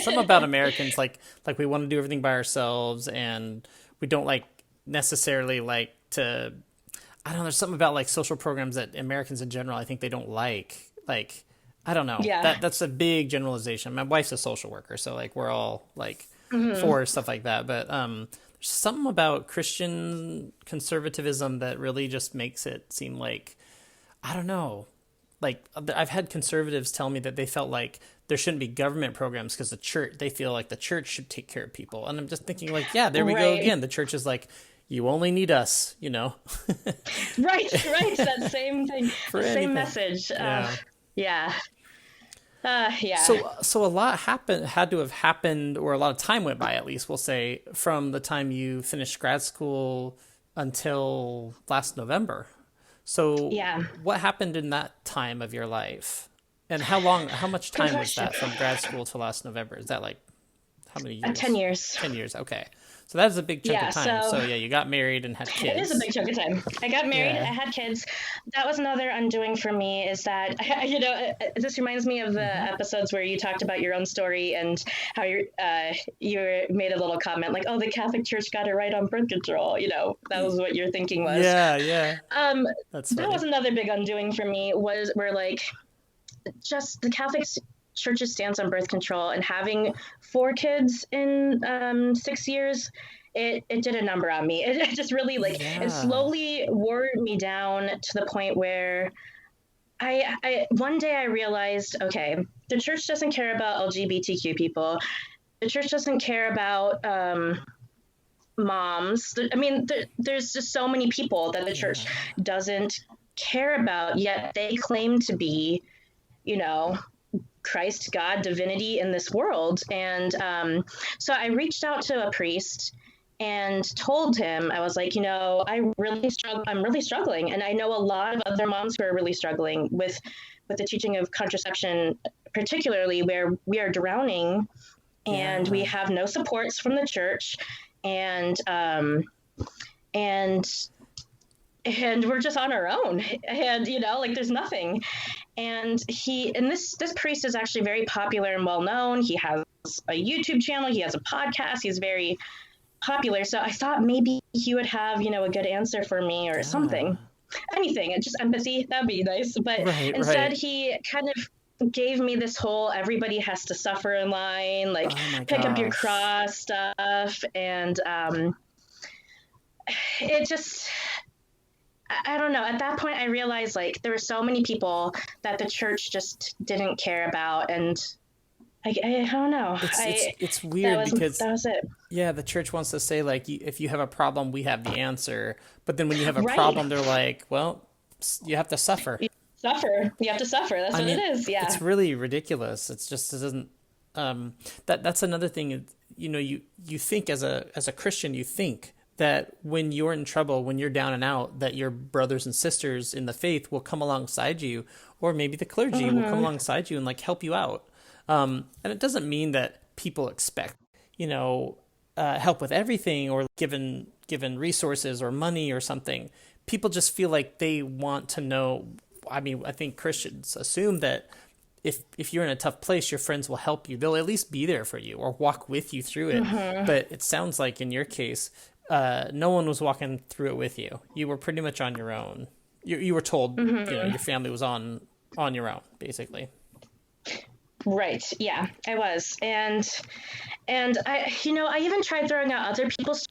Speaker 3: Some about Americans, like we want to do everything by ourselves, and we don't necessarily like to, I don't know, there's something about like social programs that Americans in general, I think they don't like. Like, I don't know.
Speaker 1: Yeah.
Speaker 3: That's a big generalization. My wife's a social worker, so like we're all like
Speaker 1: Mm-hmm.
Speaker 3: for stuff like that. But there's something about Christian conservatism that really just makes it seem like, I don't know. Like I've had conservatives tell me that they felt like there shouldn't be government programs because they feel like the church should take care of people. And I'm just thinking like, yeah, there we go again. The church is like, you only need us, you know?
Speaker 1: Right. That same thing,
Speaker 3: For
Speaker 1: the
Speaker 3: anything.
Speaker 1: same message.
Speaker 3: Yeah.
Speaker 1: Yeah. Yeah.
Speaker 3: So a lot had to have happened, or a lot of time went by, at least we'll say, from the time you finished grad school until last November. So
Speaker 1: Yeah.
Speaker 3: what happened in that time of your life? And how much time was that from grad school to last November? Is that like, how many years?
Speaker 1: 10 years.
Speaker 3: 10 years, okay. So that is a big chunk
Speaker 1: Yeah,
Speaker 3: of time.
Speaker 1: so-
Speaker 3: So yeah, you got married and had kids.
Speaker 1: It is a big chunk of time. I got married.
Speaker 3: Yeah.
Speaker 1: I had kids. That was another undoing for me. Is that this reminds me of the episodes where you talked about your own story and how you made a little comment like, "Oh, the Catholic Church got it right on birth control." You know, that was what your thinking was.
Speaker 3: Yeah. That's
Speaker 1: That
Speaker 3: funny.
Speaker 1: was another big undoing for me. Where like just the Catholic Church's stance on birth control and having 4 kids in 6 years. It did a number on me. It just really it slowly wore me down to the point where I one day I realized, okay, the church doesn't care about LGBTQ people. The church doesn't care about moms. I mean, there's just so many people that the church doesn't care about, yet they claim to be, Christ, God, divinity in this world. And so I reached out to a priest and told him, I was like, I'm really struggling. And I know a lot of other moms who are really struggling with the teaching of contraception, particularly where we are drowning and we have no supports from the church. And we're just on our own, and there's nothing. And this priest is actually very popular and well known. He has a YouTube channel, he has a podcast, he's very popular. So I thought maybe he would have a good answer for me or something, anything, just empathy, that'd be nice. But instead he kind of gave me this whole everybody has to suffer in line, pick up your cross stuff. And it just, I don't know. At that point, I realized there were so many people that the church just didn't care about, and I don't know.
Speaker 3: It's weird because
Speaker 1: that was it.
Speaker 3: Yeah, the church wants to say if you have a problem, we have the answer. But then when you have a problem, they're like, well, you have to suffer.
Speaker 1: You have to suffer. That's what it is. Yeah,
Speaker 3: it's really ridiculous. It doesn't. That's another thing. You think as a Christian, you think that when you're in trouble, when you're down and out, that your brothers and sisters in the faith will come alongside you, or maybe the clergy will come alongside you and help you out. And it doesn't mean that people expect, help with everything or given resources or money or something. People just feel like they want to know. I mean, I think Christians assume that if you're in a tough place, your friends will help you. They'll at least be there for you or walk with you through it. But it sounds like in your case, no one was walking through it with you. You were pretty much on your own. You were told, your family was on your own, basically.
Speaker 1: Right. Yeah, I was. And I even tried throwing out other people's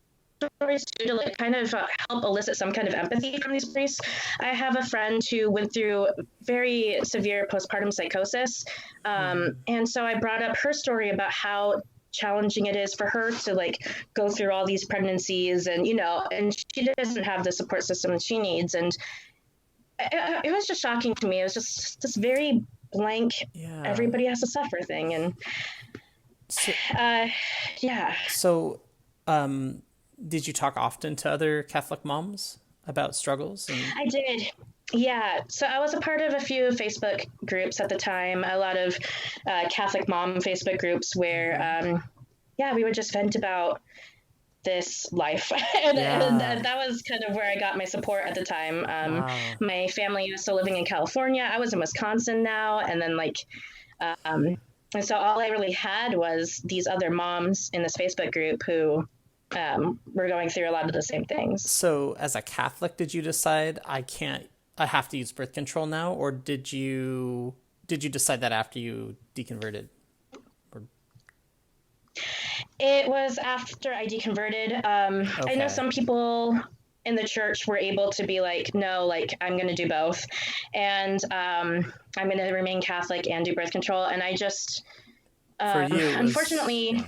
Speaker 1: stories too, to kind of help elicit some kind of empathy from these priests. I have a friend who went through very severe postpartum psychosis. And so I brought up her story about how challenging it is for her to go through all these pregnancies and she doesn't have the support system that she needs. And it was just shocking to me. It was just this very blank, everybody has to suffer thing. And
Speaker 3: So, did you talk often to other Catholic moms about struggles?
Speaker 1: I did. Yeah. So I was a part of a few Facebook groups at the time, a lot of Catholic mom Facebook groups where, we would just vent about this life. and that was kind of where I got my support at the time. My family was still living in California. I was in Wisconsin now. And then and so all I really had was these other moms in this Facebook group who we're going through a lot of the same things.
Speaker 3: So as a Catholic, did you decide I have to use birth control now, or did you decide that after you deconverted?
Speaker 1: It was after I deconverted. I know some people in the church were able to be like, no, like I'm going to do both, and I'm going to remain Catholic and do birth control. And I just, unfortunately,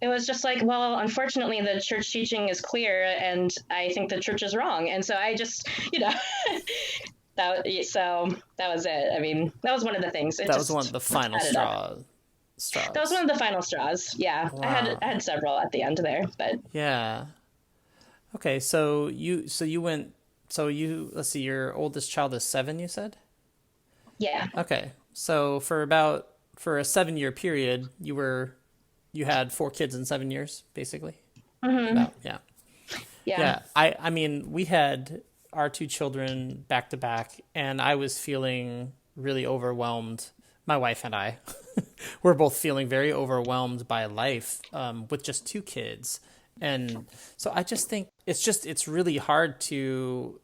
Speaker 1: it was just like, well, unfortunately, the church teaching is clear, and I think the church is wrong. And so I just, that was it. I mean, that was one of the things.
Speaker 3: That was one of the final straws.
Speaker 1: That was one of the final straws. Yeah, wow. I had several at the end there, but
Speaker 3: yeah. Okay, let's see, your oldest child is 7, you said?
Speaker 1: Yeah.
Speaker 3: Okay, so for a 7-year period, you had 4 kids in 7 years, basically.
Speaker 1: Mm-hmm.
Speaker 3: Yeah. I mean, we had our 2 children back to back, and I was feeling really overwhelmed. My wife and I were both feeling very overwhelmed by life with just 2 kids. And so I just think it's really hard to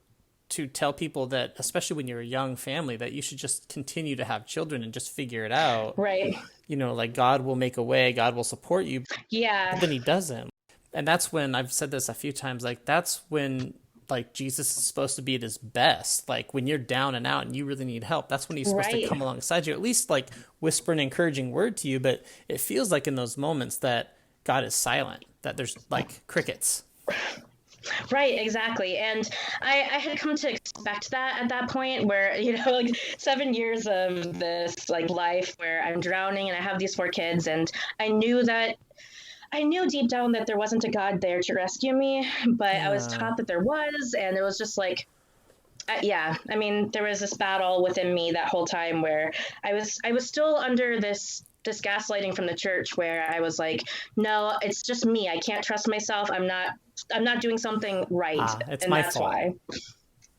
Speaker 3: tell people that, especially when you're a young family, that you should just continue to have children and just figure it out.
Speaker 1: Right.
Speaker 3: Like God will make a way, God will support you.
Speaker 1: Yeah.
Speaker 3: But then he doesn't. And that's when, I've said this a few times, like that's when like Jesus is supposed to be at his best. Like when you're down and out and you really need help, that's when he's supposed to come alongside you, at least like whisper an encouraging word to you. But it feels like in those moments that God is silent, that there's like crickets.
Speaker 1: Right, exactly. And I had come to expect that at that point where, like 7 years of this like life where I'm drowning and I have these 4 kids, and I knew deep down that there wasn't a God there to rescue me, but I was taught that there was, and it was just like, I mean, there was this battle within me that whole time where I was still under this gaslighting from the church where I was like, no, it's just me. I can't trust myself. I'm not doing something right.
Speaker 3: It's my fault.
Speaker 1: Why.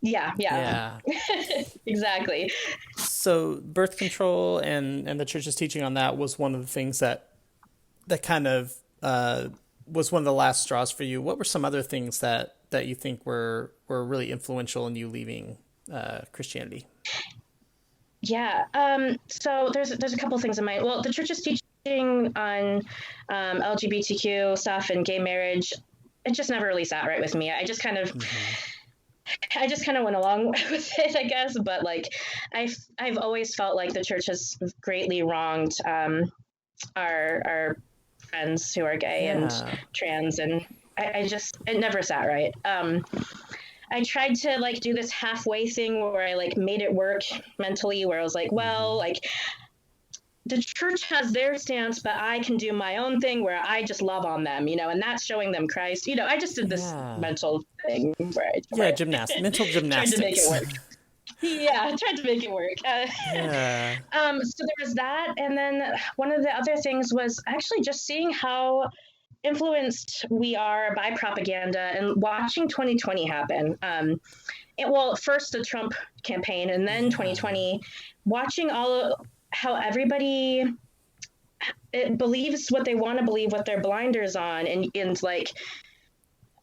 Speaker 1: Yeah. Exactly.
Speaker 3: So birth control and the church's teaching on that was one of the things that kind of was one of the last straws for you. What were some other things that you think were really influential in you leaving Christianity?
Speaker 1: Yeah. So there's a couple of things in mind. Well, the church's teaching on LGBTQ stuff and gay marriage, it just never really sat right with me. I just kind of went along with it, I guess. But like, I've always felt like the church has greatly wronged our friends who are gay and trans, and it never sat right. I tried to like do this halfway thing where I like made it work mentally, where I was like, well, like the church has their stance, but I can do my own thing where I just love on them, and that's showing them Christ. I just did this mental thing where
Speaker 3: mental gymnastics.
Speaker 1: Tried to make it work. I tried to make it work. So there was that. And then one of the other things was actually just seeing how influenced we are by propaganda and watching 2020 happen. First the Trump campaign and then 2020, watching how everybody believes what they want to believe, what they're blinders on, and like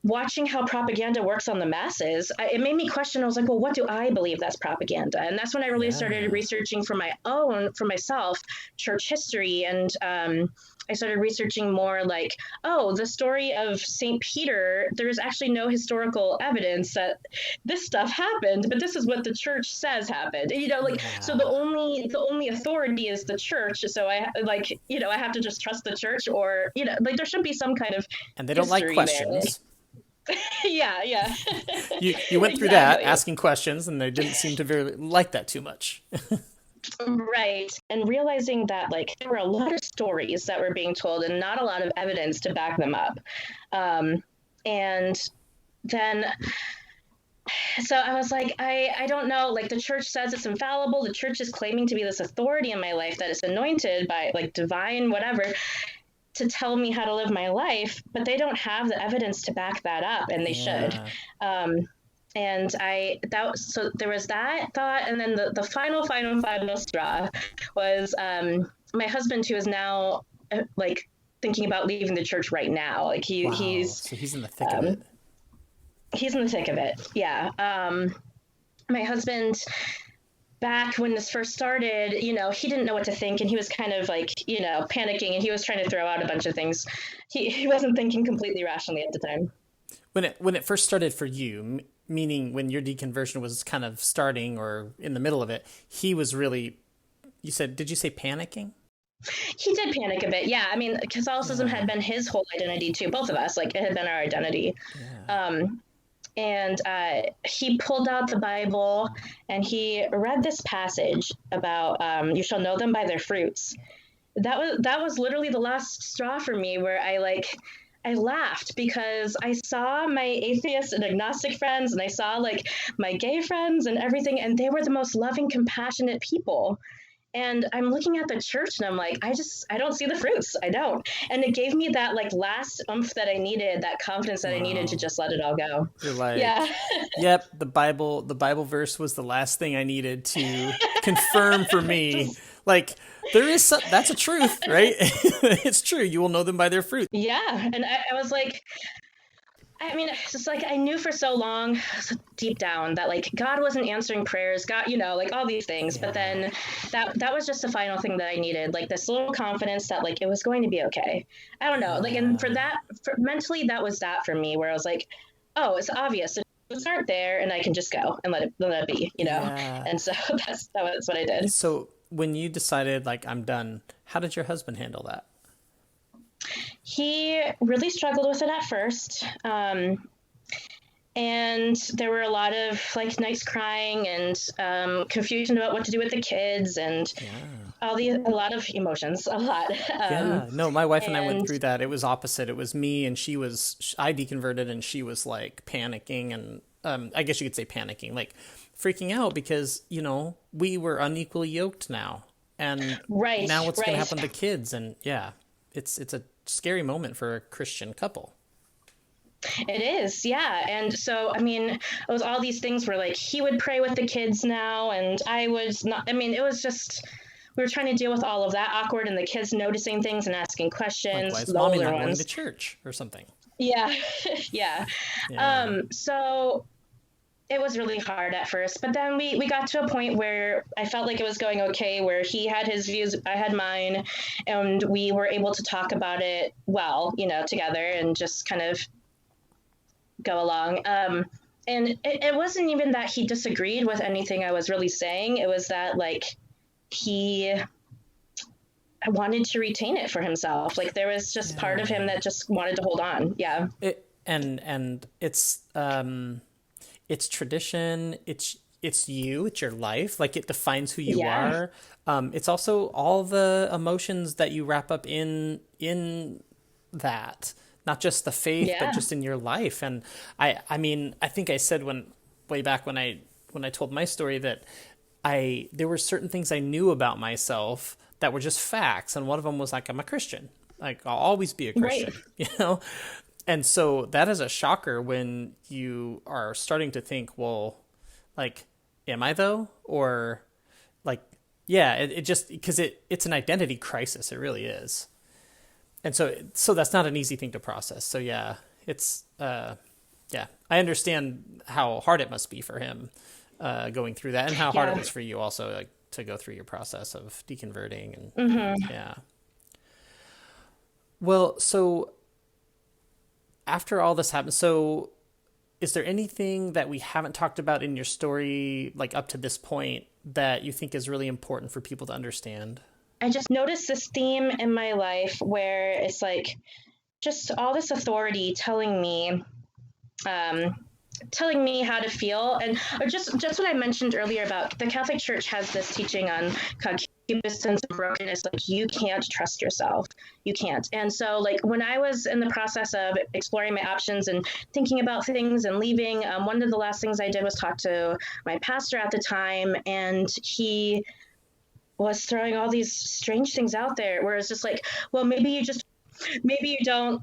Speaker 1: watching how propaganda works on the masses, it made me question. I was like, well, what do I believe that's propaganda? And that's when I really started researching for myself, church history. And I started researching more like, the story of St. Peter, there's actually no historical evidence that this stuff happened, but this is what the church says happened. So the only authority is the church. So I have to just trust the church, or, there should be some kind of
Speaker 3: and they don't like questions.
Speaker 1: There. Yeah.
Speaker 3: You went through that, asking questions, and they didn't seem to really like that too much.
Speaker 1: Right. And realizing that like there were a lot of stories that were being told and not a lot of evidence to back them up. And then so I was like, I don't know, like the church says it's infallible. The church is claiming to be this authority in my life that is anointed by like divine, whatever, to tell me how to live my life, but they don't have the evidence to back that up, and they should. And so there was that thought. And then the final straw was my husband, who is now like thinking about leaving the church right now. Like
Speaker 3: Wow. So he's in the thick of it.
Speaker 1: He's in the thick of it. Yeah. My husband, back when this first started, he didn't know what to think, and he was kind of like, panicking, and he was trying to throw out a bunch of things. He wasn't thinking completely rationally at the time.
Speaker 3: When it first started for you, meaning when your deconversion was kind of starting or in the middle of it, he was really, did you say panicking?
Speaker 1: He did panic a bit. Yeah. I mean, Catholicism had been his whole identity too, both of us, like it had been our identity. Yeah. And he pulled out the Bible and he read this passage about you shall know them by their fruits. That was literally the last straw for me, where I laughed because I saw my atheist and agnostic friends, and I saw like my gay friends and everything, and they were the most loving, compassionate people. And I'm looking at the church and I'm like, I don't see the fruits. I don't. And it gave me that like last oomph that I needed, that confidence that I needed to just let it all go.
Speaker 3: You're like,
Speaker 1: yeah.
Speaker 3: Yep. The Bible verse was the last thing I needed to confirm for me. Like that's a truth, right? It's true. You will know them by their fruit.
Speaker 1: Yeah. And I was like, I mean, it's just like I knew for so long, deep down, that like God wasn't answering prayers, God, like all these things. Yeah. But then that was just the final thing that I needed, like this little confidence that like it was going to be okay. I don't know, like, and mentally, that was that for me, where I was like, oh, it's obvious. It's aren't there, and I can just go and let it be, Yeah. And so that was what I did.
Speaker 3: So when you decided like I'm done, how did your husband handle that?
Speaker 1: He really struggled with it at first. And there were a lot of like nights crying and confusion about what to do with the kids and a lot of emotions, a lot.
Speaker 3: No, my wife and I went through that. It was opposite. It was me and I deconverted and she was like panicking and I guess you could say panicking, like freaking out because, we were unequally yoked now. And now what's going to happen to the kids? And it's a scary moment for a Christian couple.
Speaker 1: It is, yeah. And so, I mean, it was all these things where like he would pray with the kids now, and I was not. I mean, it was just we were trying to deal with all of that awkward, and the kids noticing things and asking questions.
Speaker 3: Like, why is mommy not going to church or something?
Speaker 1: Yeah, yeah. So it was really hard at first, but then we got to a point where I felt like it was going okay, where he had his views, I had mine, and we were able to talk about it well, together and just kind of go along. And it wasn't even that he disagreed with anything I was really saying. It was that like he wanted to retain it for himself. Like there was just part of him that just wanted to hold on. Yeah.
Speaker 3: And it's tradition, it's you, it's your life, like it defines who you are. It's also all the emotions that you wrap up in that, not just the faith, but just in your life. And I mean, I think I said way back when I told my story that there were certain things I knew about myself that were just facts. And one of them was like, I'm a Christian. Like I'll always be a Christian, And so that is a shocker when you are starting to think, well, like, am I though? Or like, it just, because it's an identity crisis. It really is. And so that's not an easy thing to process. So it's, I understand how hard it must be for him going through that and how hard it was for you also like, to go through your process of deconverting. And Well, so after all this happened, so is there anything that we haven't talked about in your story, like up to this point, that you think is really important for people to understand?
Speaker 1: I just noticed this theme in my life where it's like just all this authority telling me how to feel, and or just what I mentioned earlier about the Catholic Church has this teaching on concupiscence and brokenness, like you can't trust yourself, you can't. And so like when I was in the process of exploring my options and thinking about things and leaving, one of the last things I did was talk to my pastor at the time, and he was throwing all these strange things out there where it's just like, well, maybe you just maybe you don't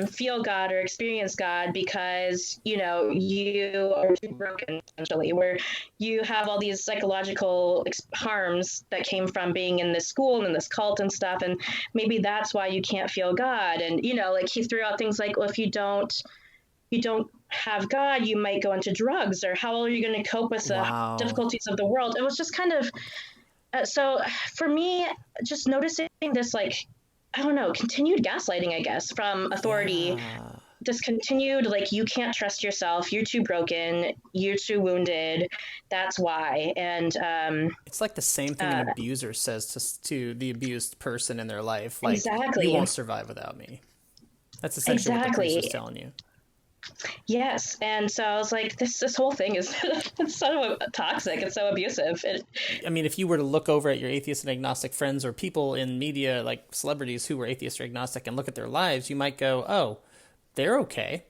Speaker 1: feel God or experience God because, you know, you are too broken, essentially, where you have all these psychological harms that came from being in this school and in this cult and stuff. And maybe that's why you can't feel God. And, you know, like he threw out things like, well, if you don't have God, you might go into drugs, or how are you going to cope with the
Speaker 3: Wow.
Speaker 1: difficulties of the world? It was just kind of, so for me, just noticing this, like, I don't know, continued gaslighting, I guess, from authority,
Speaker 3: Yeah.
Speaker 1: this continued, like, you can't trust yourself, you're too broken, you're too wounded, that's why. And
Speaker 3: It's like the same thing an abuser says to the abused person in their life, like, you
Speaker 1: exactly,
Speaker 3: won't survive without me. That's essentially what the priest was telling you.
Speaker 1: yes. And so I was like, this whole thing is it's so toxic, it's so abusive.
Speaker 3: I mean, if you were to look over at your atheist and agnostic friends or people in media, like celebrities who were atheist or agnostic, and look at their lives, you might go, oh, they're okay.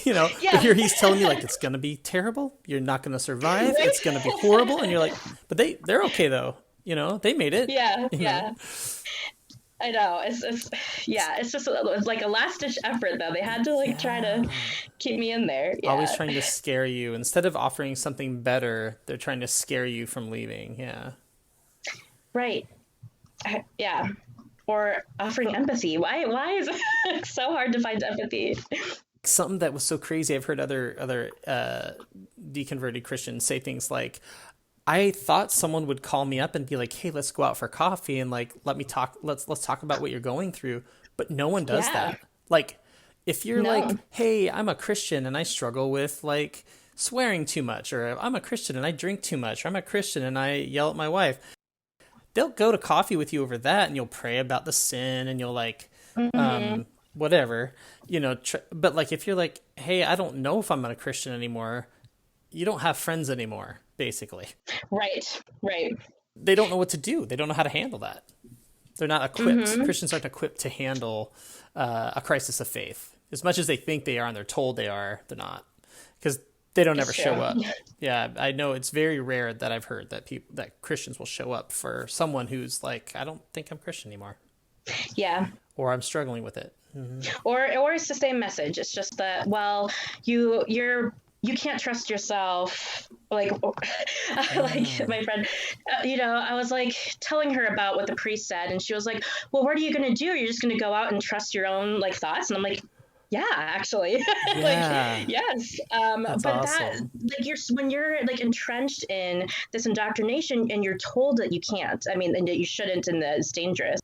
Speaker 3: You know,
Speaker 1: Yeah.
Speaker 3: but here he's telling you, like, it's going to be terrible. You're not going to survive. It's going to be horrible. And you're like, but they're okay, though. You know, they made it.
Speaker 1: Yeah,
Speaker 3: you
Speaker 1: yeah.
Speaker 3: know?
Speaker 1: I know. It's just like a last ditch effort, though. They had to like try to keep me in there. Yeah.
Speaker 3: Always trying to scare you. Instead of offering something better, they're trying to scare you from leaving. Yeah.
Speaker 1: Right. Yeah. Or offering empathy. Why is it so hard to find empathy?
Speaker 3: Something that was so crazy. I've heard other deconverted Christians say things like, I thought someone would call me up and be like, hey, let's go out for coffee and like, let's talk about what you're going through. But no one does that. Like, if you're like, hey, I'm a Christian and I struggle with like swearing too much, or I'm a Christian and I drink too much, or I'm a Christian and I yell at my wife, they'll go to coffee with you over that, and you'll pray about the sin, and you'll like, whatever, you know, but like, if you're like, hey, I don't know if I'm a Christian anymore, you don't have friends anymore, basically.
Speaker 1: Right.
Speaker 3: They don't know what to do. They don't know how to handle that. They're not equipped. Christians aren't equipped to handle a crisis of faith. As much as they think they are and they're told they are, they're not. Because they don't ever show up. Yeah, I know it's very rare that I've heard that Christians will show up for someone who's like, I don't think I'm Christian anymore.
Speaker 1: Yeah.
Speaker 3: Or I'm struggling with it.
Speaker 1: Or it's the same message. It's just that, well, you can't trust yourself. Like my friend, you know, I was like telling her about what the priest said, and she was like, well, what are you going to do? You're just going to go out and trust your own like thoughts? And I'm like, yeah, actually. Like, yes.
Speaker 3: That's
Speaker 1: but
Speaker 3: awesome.
Speaker 1: that, like, when you're like entrenched in this indoctrination and you're told that you can't, I mean, and that you shouldn't, and that it's dangerous.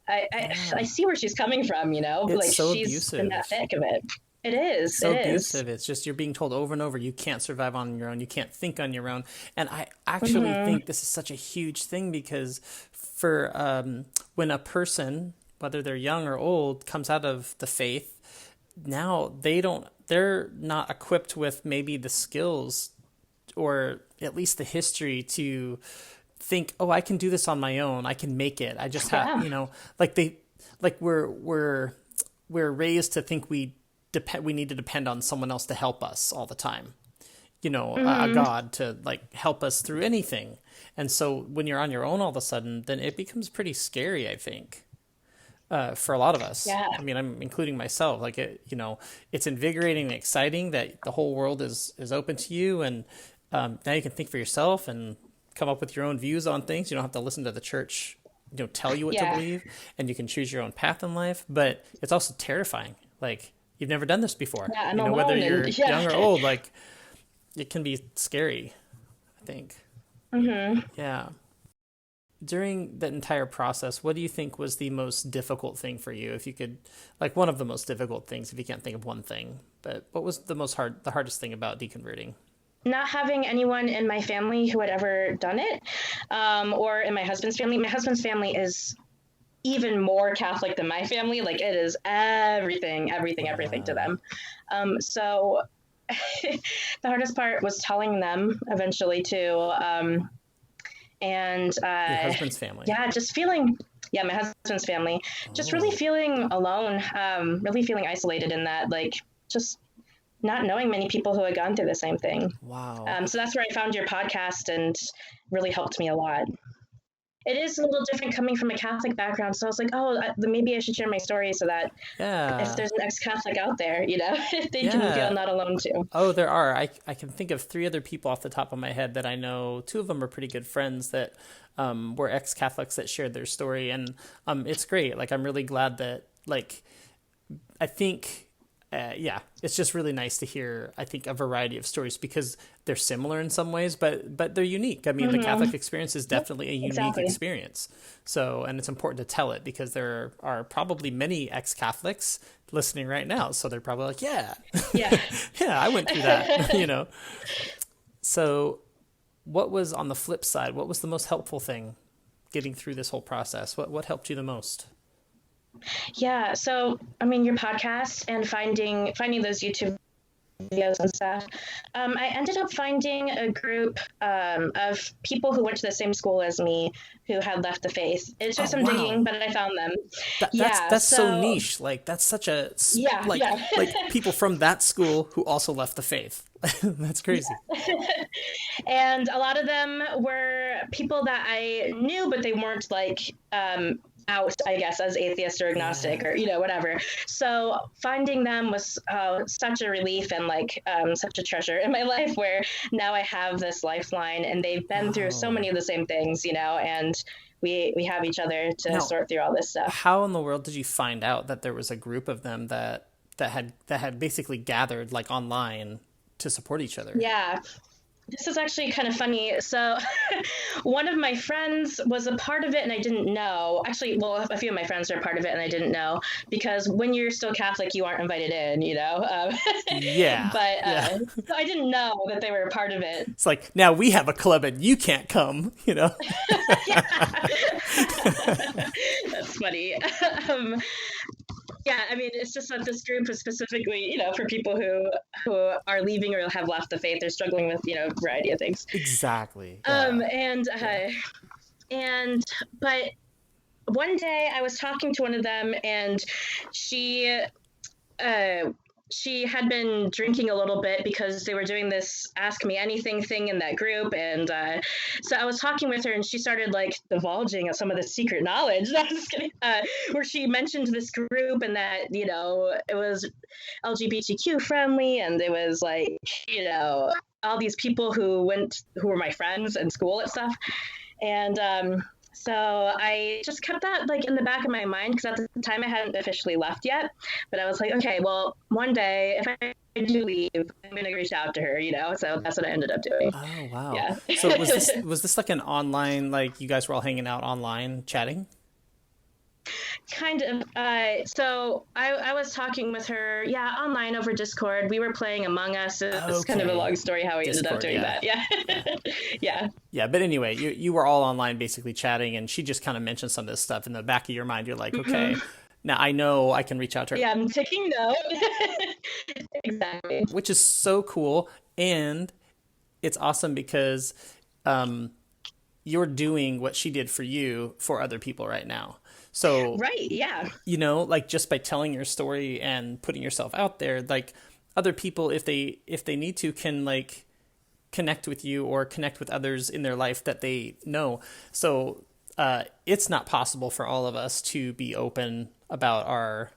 Speaker 1: I see where she's coming from, you know,
Speaker 3: It's
Speaker 1: like
Speaker 3: so
Speaker 1: she's
Speaker 3: abusive.
Speaker 1: in that thick of it. It is.
Speaker 3: So
Speaker 1: it
Speaker 3: abusive.
Speaker 1: is.
Speaker 3: It's just you're being told over and over, you can't survive on your own. You can't think on your own. And I actually think this is such a huge thing, because for when a person, whether they're young or old, comes out of the faith, now they're not equipped with maybe the skills or at least the history to think, oh, I can do this on my own. I can make it. I just have, you know, we're raised to think we need to depend on someone else to help us all the time, you know, a God to like help us through anything. And so when you're on your own all of a sudden, then it becomes pretty scary, I think, for a lot of us.
Speaker 1: Yeah.
Speaker 3: I mean, I'm including myself. Like, you know, it's invigorating and exciting that the whole world is open to you. And now you can think for yourself and come up with your own views on things. You don't have to listen to the church, you know, tell you what to believe, and you can choose your own path in life. But it's also terrifying. Like, you've never done this before.
Speaker 1: Yeah, I'm
Speaker 3: you know, whether you're
Speaker 1: alone
Speaker 3: young or old, like, it can be scary, I think. Yeah. During that entire process, what do you think was the most difficult thing for you? If you could, like, one of the most difficult things, if you can't think of one thing, but what was the hardest thing about deconverting?
Speaker 1: Not having anyone in my family who had ever done it, or in my husband's family. My husband's family is even more Catholic than my family. Like, it is everything to them. So the hardest part was telling them eventually too. And
Speaker 3: Your husband's family.
Speaker 1: yeah, just feeling, yeah, my husband's family, just really feeling alone, really feeling isolated in that, like, just not knowing many people who had gone through the same thing.
Speaker 3: Wow.
Speaker 1: So that's where I found your podcast, and really helped me a lot. it is a little different coming from a Catholic background. So I was like, oh, maybe I should share my story so that if
Speaker 3: Yeah.
Speaker 1: there's an ex-Catholic out there, they can feel
Speaker 3: Yeah.
Speaker 1: not alone too.
Speaker 3: Oh, there are. I can think of three other people off the top of my head that I know. Two of them are pretty good friends that were ex-Catholics that shared their story. And it's great. Like, I'm really glad that, like, I think, yeah, it's just really nice to hear, I think, a variety of stories because they're similar in some ways, but they're unique. I mean, the Catholic experience is definitely a unique
Speaker 1: Exactly.
Speaker 3: experience. So, and it's important to tell it because there are probably many ex-Catholics listening right now. So they're probably like, yeah,
Speaker 1: Yeah.
Speaker 3: yeah, I went through that, So what was on the flip side? What was the most helpful thing getting through this whole process? What helped you the most?
Speaker 1: Yeah. So, I mean, your podcast and finding those YouTube videos and stuff. I ended up finding a group of people who went to the same school as me who had left the faith. It took some digging, but I found them.
Speaker 3: That's so niche. Like, that's such a like
Speaker 1: yeah.
Speaker 3: like people from that school who also left the faith. That's crazy.
Speaker 1: And a lot of them were people that I knew, but they weren't like out, I guess, as atheist or agnostic or whatever. So finding them was such a relief and like such a treasure in my life, where now I have this lifeline, and they've been through so many of the same things, and we have each other to sort through all this stuff.
Speaker 3: How in the world did you find out that there was a group of them that had basically gathered like online to support each other?
Speaker 1: Yeah. This is actually kind of funny. So one of my friends was a part of it and I didn't know. Actually, well, a few of my friends are a part of it and I didn't know, because when you're still Catholic, you aren't invited in,
Speaker 3: Yeah.
Speaker 1: But so I didn't know that they were a part of it.
Speaker 3: It's like, now we have a club and you can't come,
Speaker 1: That's funny. Yeah, I mean, it's just that this group is specifically, for people who are leaving or have left the faith. They're struggling with, a variety of things.
Speaker 3: Exactly. Yeah.
Speaker 1: But one day I was talking to one of them, and she had been drinking a little bit because they were doing this Ask Me Anything thing in that group. And so I was talking with her and she started like divulging some of the secret knowledge. No, I'm just kidding. Where she mentioned this group and that, it was LGBTQ friendly. And it was like, all these people who were my friends in school and stuff. And so I just kept that like in the back of my mind, because at the time I hadn't officially left yet. But I was like, okay, well, one day if I do leave, I'm going to reach out to her, So that's what I ended up doing.
Speaker 3: Oh, wow.
Speaker 1: Yeah.
Speaker 3: So was this like an online, like you guys were all hanging out online chatting?
Speaker 1: Kind of. So I was talking with her, online over Discord. We were playing Among Us. It's kind of a long story how we ended up doing that. Yeah. Yeah.
Speaker 3: Yeah, but anyway, you were all online basically chatting, and she just kind of mentioned some of this stuff in the back of your mind. You're like, okay, now I know I can reach out to her.
Speaker 1: Yeah, I'm taking note. Exactly.
Speaker 3: Which is so cool, and it's awesome because you're doing what she did for you for other people right now. So,
Speaker 1: right, yeah.
Speaker 3: Like just by telling your story and putting yourself out there, like other people, if they need to, can like connect with you or connect with others in their life that they know. So it's not possible for all of us to be open about our,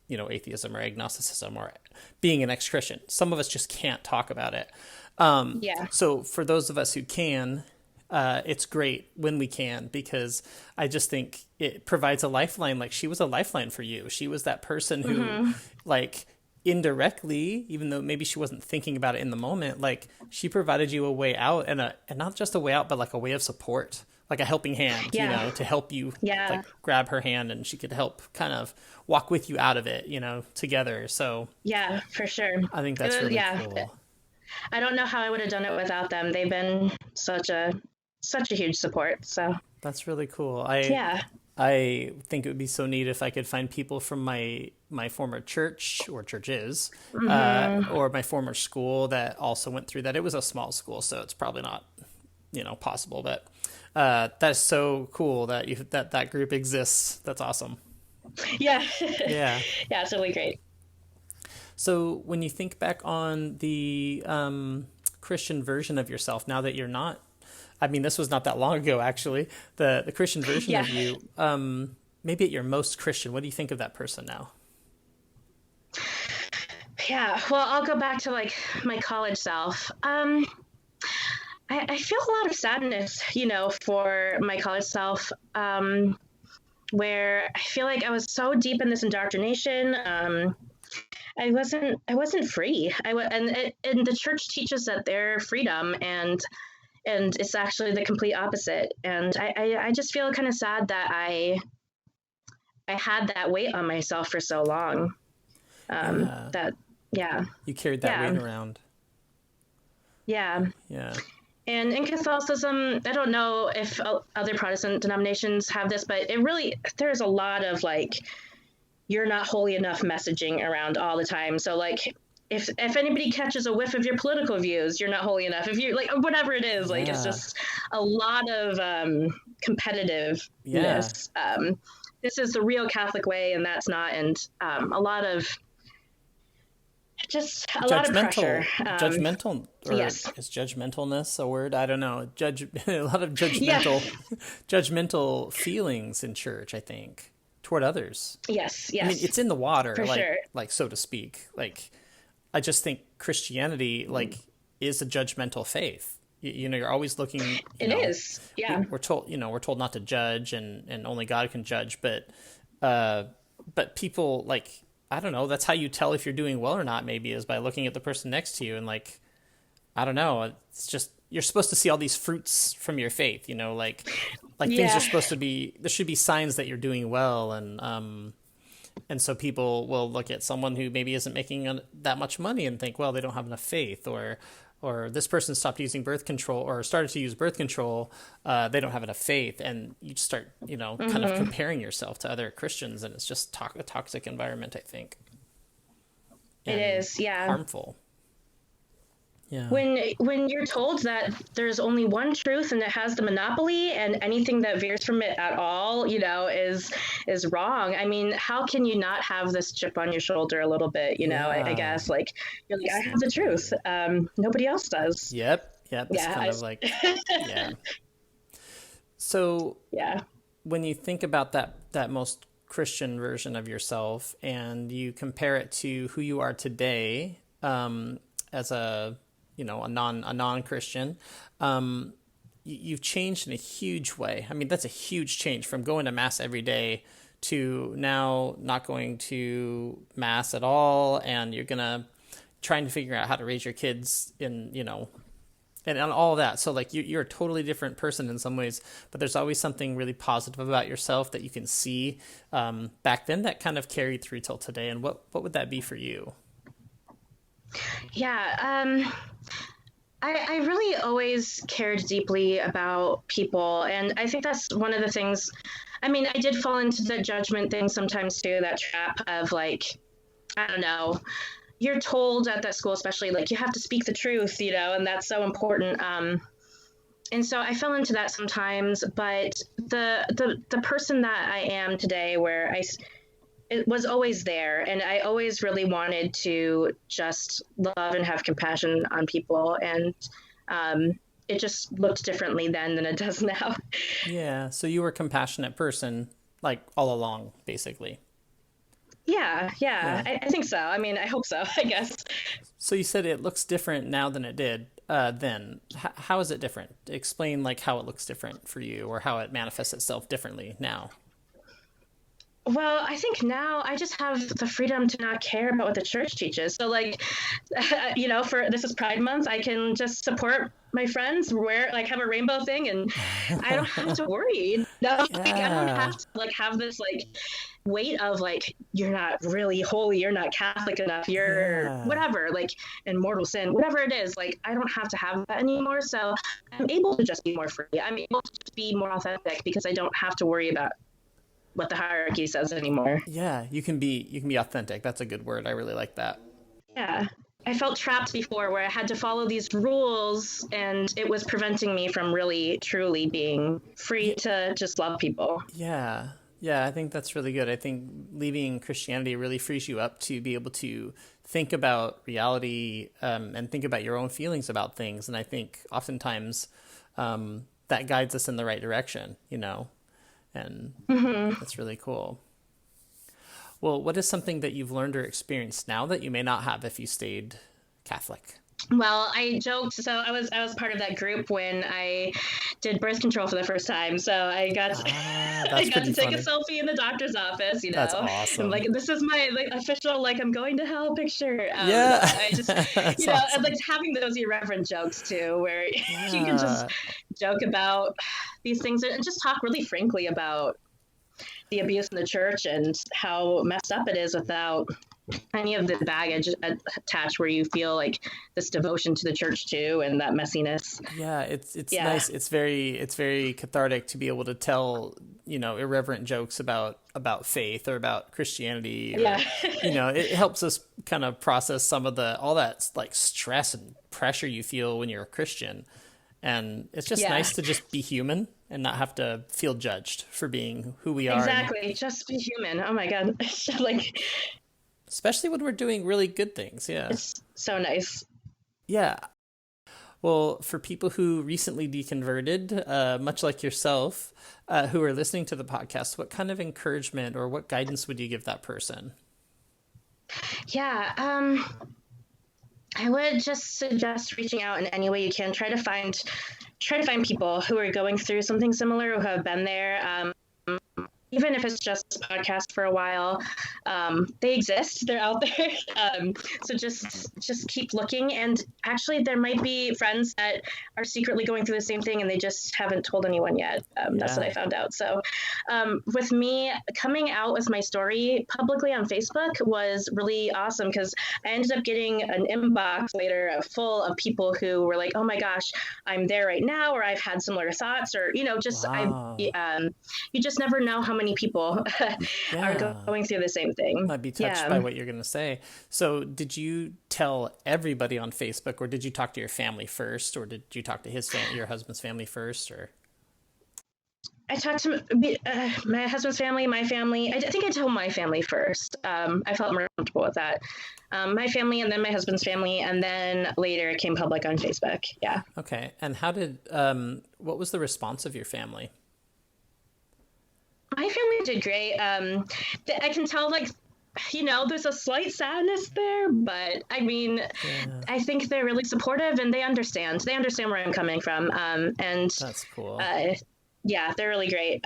Speaker 3: atheism or agnosticism or being an ex-Christian. Some of us just can't talk about it.
Speaker 1: Yeah.
Speaker 3: So for those of us who can, it's great when we can, because I just think it provides a lifeline. Like she was a lifeline for you. She was that person who like indirectly, even though maybe she wasn't thinking about it in the moment, like she provided you a way out, and not just a way out, but like a way of support, like a helping hand, to help you like grab her hand, and she could help kind of walk with you out of it, together. So
Speaker 1: yeah, for sure.
Speaker 3: I think that's really cool.
Speaker 1: I don't know how I would have done it without them. They've been such a huge support. So
Speaker 3: that's really cool. I think it would be so neat if I could find people from my former church or churches, or my former school that also went through that. It was a small school, so it's probably not, possible. But that's so cool that that group exists. That's awesome.
Speaker 1: Yeah.
Speaker 3: Yeah.
Speaker 1: Yeah, it's really great.
Speaker 3: So when you think back on the Christian version of yourself, now that you're not I mean, this was not that long ago, actually. The Christian version of you, maybe at your most Christian, what do you think of that person now?
Speaker 1: Yeah, well, I'll go back to like my college self. I feel a lot of sadness, for my college self, where I feel like I was so deep in this indoctrination. I wasn't free. And the church teaches that they're freedom, and it's actually the complete opposite. And I just feel kind of sad that I had that weight on myself for so long.
Speaker 3: Yeah.
Speaker 1: That yeah.
Speaker 3: You carried that
Speaker 1: Yeah.
Speaker 3: weight around.
Speaker 1: Yeah.
Speaker 3: Yeah.
Speaker 1: And in Catholicism, I don't know if other Protestant denominations have this, but there's a lot of like, you're not holy enough messaging around all the time. So like, if anybody catches a whiff of your political views, you're not holy enough. If you like, whatever it is, like, it's just a lot of competitiveness.
Speaker 3: Yeah.
Speaker 1: This is the real Catholic way, and that's not. And a lot of pressure.
Speaker 3: Judgmental, or
Speaker 1: Yes.
Speaker 3: is judgmentalness a word? I don't know. A lot of judgmental feelings in church, I think, toward others.
Speaker 1: Yes.
Speaker 3: I mean, it's in the water,
Speaker 1: For sure.
Speaker 3: like so to speak. Like, I just think Christianity, like, is a judgmental faith. You're always looking.
Speaker 1: It is. Yeah.
Speaker 3: We're told not to judge, and only God can judge. But people, like, I don't know. That's how you tell if you're doing well or not. Maybe is by looking at the person next to you, and like, I don't know. It's just you're supposed to see all these fruits from your faith. Like things are supposed to be. There should be signs that you're doing well, and so people will look at someone who maybe isn't making that much money and think, well, they don't have enough faith, or this person stopped using birth control or started to use birth control. They don't have enough faith, and you start, kind of comparing yourself to other Christians, and it's just a toxic environment, I think.
Speaker 1: It is, yeah.
Speaker 3: Harmful. Yeah.
Speaker 1: When you're told that there's only one truth and it has the monopoly, and anything that veers from it at all, is wrong. I mean, how can you not have this chip on your shoulder a little bit? I guess, like, you're like, I have the truth. Nobody else does.
Speaker 3: Yep. It's kind of like, yeah. So when you think about that most Christian version of yourself, and you compare it to who you are today, as a non-Christian, you've changed in a huge way. I mean, that's a huge change from going to Mass every day to now not going to Mass at all, and you're trying to figure out how to raise your kids and all of that. So like you're a totally different person in some ways, but there's always something really positive about yourself that you can see back then that kind of carried through till today. And what would that be for you?
Speaker 1: Yeah, I really always cared deeply about people, and I think that's one of the things. I mean, I did fall into the judgment thing sometimes too, that trap of like, I don't know, you're told at that school, especially, like, you have to speak the truth, and that's so important. And so I fell into that sometimes, but the person that I am today, where it was always there, and I always really wanted to just love and have compassion on people, and it just looked differently then than it does now.
Speaker 3: Yeah, so you were a compassionate person, like, all along, basically.
Speaker 1: Yeah. I think so. I mean, I hope so, I guess.
Speaker 3: So you said it looks different now than it did then. How is it different? Explain, like, how it looks different for you, or how it manifests itself differently now.
Speaker 1: Well, I think now I just have the freedom to not care about what the church teaches. So, like, for this is Pride Month, I can just support my friends, have a rainbow thing, and I don't have to worry. I don't have to have this weight of you're not really holy, you're not Catholic enough, you're whatever, in mortal sin, whatever it is. I don't have to have that anymore. So I'm able to just be more free. I'm able to just be more authentic because I don't have to worry about what the hierarchy says anymore.
Speaker 3: Yeah, you can be authentic. That's a good word. I really like that.
Speaker 1: Yeah. I felt trapped before, where I had to follow these rules, and it was preventing me from really, truly being free to just love people.
Speaker 3: Yeah, I think that's really good. I think leaving Christianity really frees you up to be able to think about reality and think about your own feelings about things. And I think oftentimes that guides us in the right direction, you know, and that's really cool. Well, what is something that you've learned or experienced now that you may not have if you stayed Catholic?
Speaker 1: Well, I joked. So I was part of that group when I did birth control for the first time. So I got I got to take a selfie in the doctor's office. You know,
Speaker 3: that's awesome.
Speaker 1: I'm like, this is my official I'm going to hell picture. I just you know,
Speaker 3: awesome.
Speaker 1: and having those irreverent jokes too, where you can just joke about these things and just talk really frankly about the abuse in the church and how messed up it is without any of the baggage attached, where you feel this devotion to the church too, and that messiness.
Speaker 3: Yeah, it's nice. It's very cathartic to be able to tell, you know, irreverent jokes about faith or about Christianity. Or, you know, it helps us kind of process some of all that stress and pressure you feel when you're a Christian. And it's just nice to just be human and not have to feel judged for being who we are.
Speaker 1: Exactly. Just be human. Oh my God.
Speaker 3: Especially when we're doing really good things. Yeah.
Speaker 1: It's so nice.
Speaker 3: Yeah. Well, for people who recently deconverted, much like yourself, who are listening to the podcast, what kind of encouragement or what guidance would you give that person?
Speaker 1: Yeah. I would just suggest reaching out in any way you can. Try to find people who are going through something similar, who have been there. Even if it's just a podcast for a while, they exist. They're out there. So just keep looking. And actually, there might be friends that are secretly going through the same thing, and they just haven't told anyone yet. That's what I found out. So with me, coming out with my story publicly on Facebook was really awesome, because I ended up getting an inbox later full of people who were like, oh my gosh, I'm there right now, or I've had similar thoughts, or, you know, just wow. You just never know how many people are going through the same thing.
Speaker 3: I'd be touched by what you're going to say. So did you tell everybody on Facebook, or did you talk to your family first, or did you talk to your husband's family first, or?
Speaker 1: I talked to my husband's family, my family. I think I told my family first. I felt more comfortable with that. My family, and then my husband's family, and then later it came public on Facebook. Yeah.
Speaker 3: Okay. And what was the response of your family?
Speaker 1: My family did great. I can tell, you know, there's a slight sadness there, but I mean, I think they're really supportive, and they understand. They understand where I'm coming from. And that's cool. Yeah, they're really great.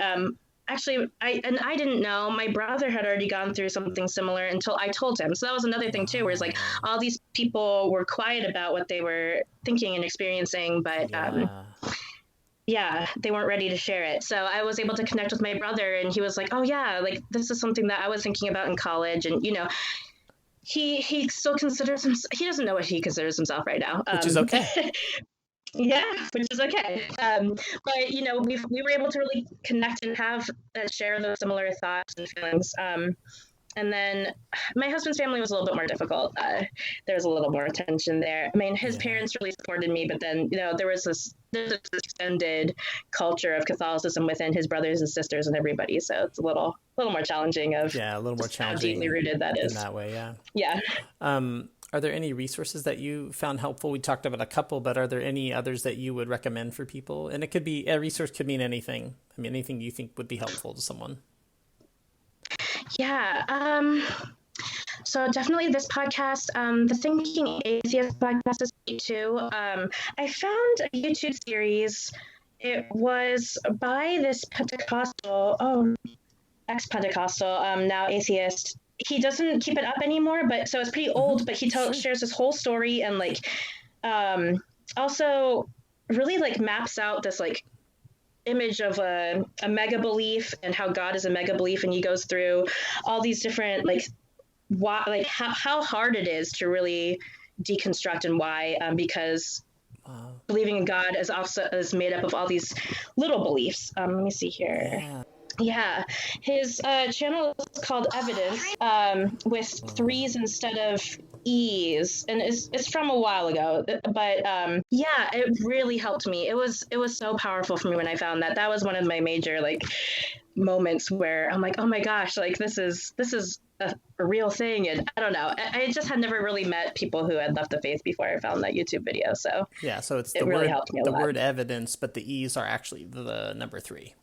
Speaker 1: Actually, I didn't know. My brother had already gone through something similar until I told him. So that was another thing too, where it's all these people were quiet about what they were thinking and experiencing, but they weren't ready to share it. So I was able to connect with my brother, and he was like, oh yeah, this is something that I was thinking about in college. And, you know, he still considers himself, he doesn't know what he considers himself right now.
Speaker 3: Which is okay.
Speaker 1: Yeah, which is okay. But, you know, we were able to really connect and have share those similar thoughts and feelings. And then my husband's family was a little bit more difficult. There was a little more tension there. I mean, his parents really supported me, but then, you know, there's this extended culture of Catholicism within his brothers and sisters and everybody. So it's a little more challenging a little more challenging. How deeply rooted that is.
Speaker 3: In that way, yeah.
Speaker 1: Yeah.
Speaker 3: Are there any resources that you found helpful? We talked about a couple, but are there any others that you would recommend for people? And a resource could mean anything. I mean, anything you think would be helpful to someone.
Speaker 1: Yeah. So definitely this podcast, the Thinking Atheist podcast is great too. I found a YouTube series. It was by this ex-Pentecostal, now atheist. He doesn't keep it up anymore, but so it's pretty old, but he shares his whole story, and also really maps out this image of a mega belief and how God is a mega belief, and he goes through all these different how hard it is to really deconstruct and why, because believing in God is made up of all these little beliefs. Let me see here. Yeah, his channel is called Evidence, with 3s instead of E's, and it's from a while ago, but it really helped me. It was so powerful for me when I found that. That was one of my major moments where I'm like, oh my gosh, this is a real thing. And I don't know. I just had never really met people who had left the faith before I found that YouTube video. So
Speaker 3: Yeah, so it's
Speaker 1: it really helped me a
Speaker 3: the
Speaker 1: lot.
Speaker 3: word evidence, but the E's are actually the number 3.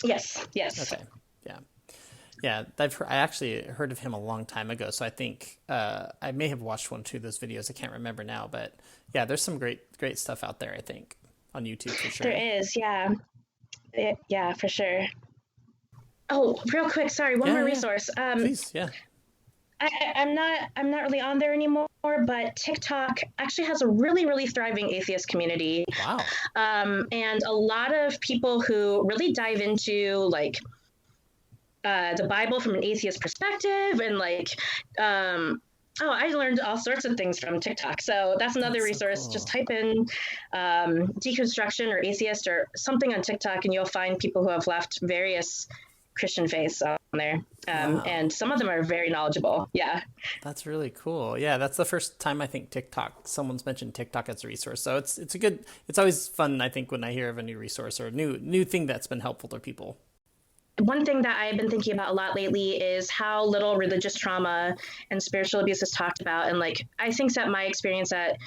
Speaker 1: Yes.
Speaker 3: Okay. Yeah. Yeah, I actually heard of him a long time ago, so I think I may have watched 1 or 2 of those videos. I can't remember now, but yeah, there's some great stuff out there, I think, on YouTube for sure.
Speaker 1: There is, yeah. Yeah, for sure. Oh, real quick, sorry, one more resource.
Speaker 3: Please, yeah.
Speaker 1: I'm not really on there anymore, but TikTok actually has a really, really thriving atheist community.
Speaker 3: Wow.
Speaker 1: And a lot of people who really dive into like the Bible from an atheist perspective, and like I learned all sorts of things from TikTok. So that's another resource. So cool. Just type in deconstruction or atheist or something on TikTok, and you'll find people who have left various Christian faiths on there.
Speaker 3: Wow.
Speaker 1: And some of them are very knowledgeable. Yeah.
Speaker 3: That's really cool. Yeah, that's the first time I think someone's mentioned TikTok as a resource. So it's always fun, I think, when I hear of a new resource or a new thing that's been helpful to people.
Speaker 1: One thing that I've been thinking about a lot lately is how little religious trauma and spiritual abuse is talked about. And like, I think that my experience at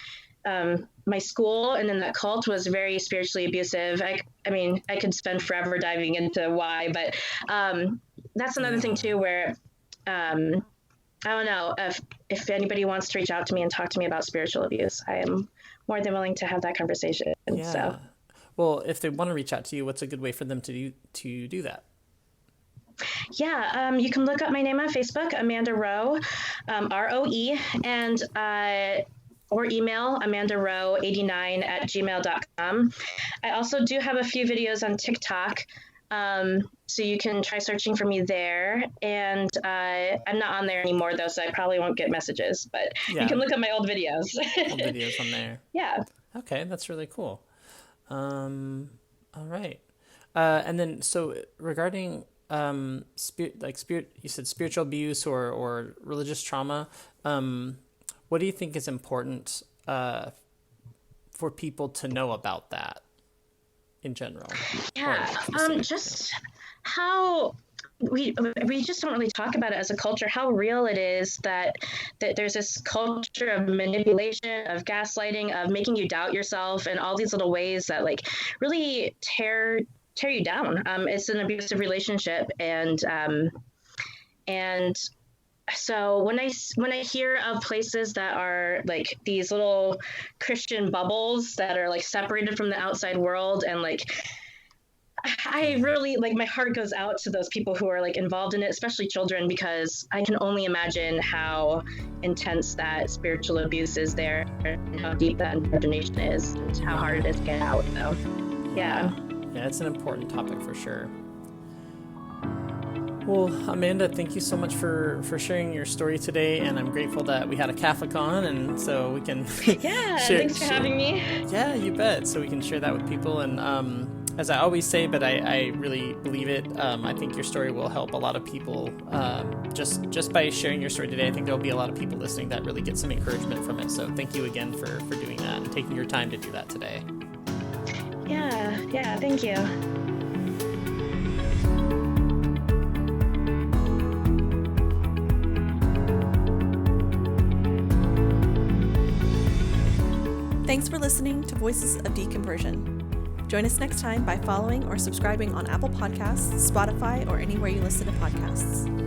Speaker 1: my school and then that cult was very spiritually abusive. I mean, I could spend forever diving into why, but that's another thing too, where I don't know if anybody wants to reach out to me and talk to me about spiritual abuse, I am more than willing to have that conversation.
Speaker 3: Yeah.
Speaker 1: So,
Speaker 3: well, if they want to reach out to you, what's a good way for them to do that?
Speaker 1: Yeah, you can look up my name on Facebook, Amanda Rowe, ROE, and or email amandarowe89@gmail.com. I also do have a few videos on TikTok, so you can try searching for me there. And I'm not on there anymore, though, so I probably won't get messages. But you can look up my old videos.
Speaker 3: Old videos on there.
Speaker 1: Yeah.
Speaker 3: Okay, that's really cool. All right. And then, so regarding you said spiritual abuse or religious trauma, what do you think is important for people to know about that in general?
Speaker 1: Yeah, just how we just don't really talk about it as a culture, how real it is that there's this culture of manipulation, of gaslighting, of making you doubt yourself, and all these little ways that like really tear you down. It's an abusive relationship, and so when I hear of places that are like these little Christian bubbles that are like separated from the outside world, and like I really like, my heart goes out to those people who are like involved in it, especially children, because I can only imagine how intense that spiritual abuse is there, and how deep that indoctrination is, and how hard it is to get out. So yeah.
Speaker 3: Yeah, it's an important topic for sure. Well, Amanda, thank you so much for sharing your story today, and I'm grateful that we had a Catholic on, and so we can
Speaker 1: thanks for having me.
Speaker 3: Yeah, you bet. So we can share that with people, and as I always say, but I really believe it, I think your story will help a lot of people. Just by sharing your story today, I think there'll be a lot of people listening that really get some encouragement from it. So thank you again for doing that and taking your time to do that today.
Speaker 1: Yeah, thank you.
Speaker 2: Thanks for listening to Voices of Deconversion. Join us next time by following or subscribing on Apple Podcasts, Spotify, or anywhere you listen to podcasts.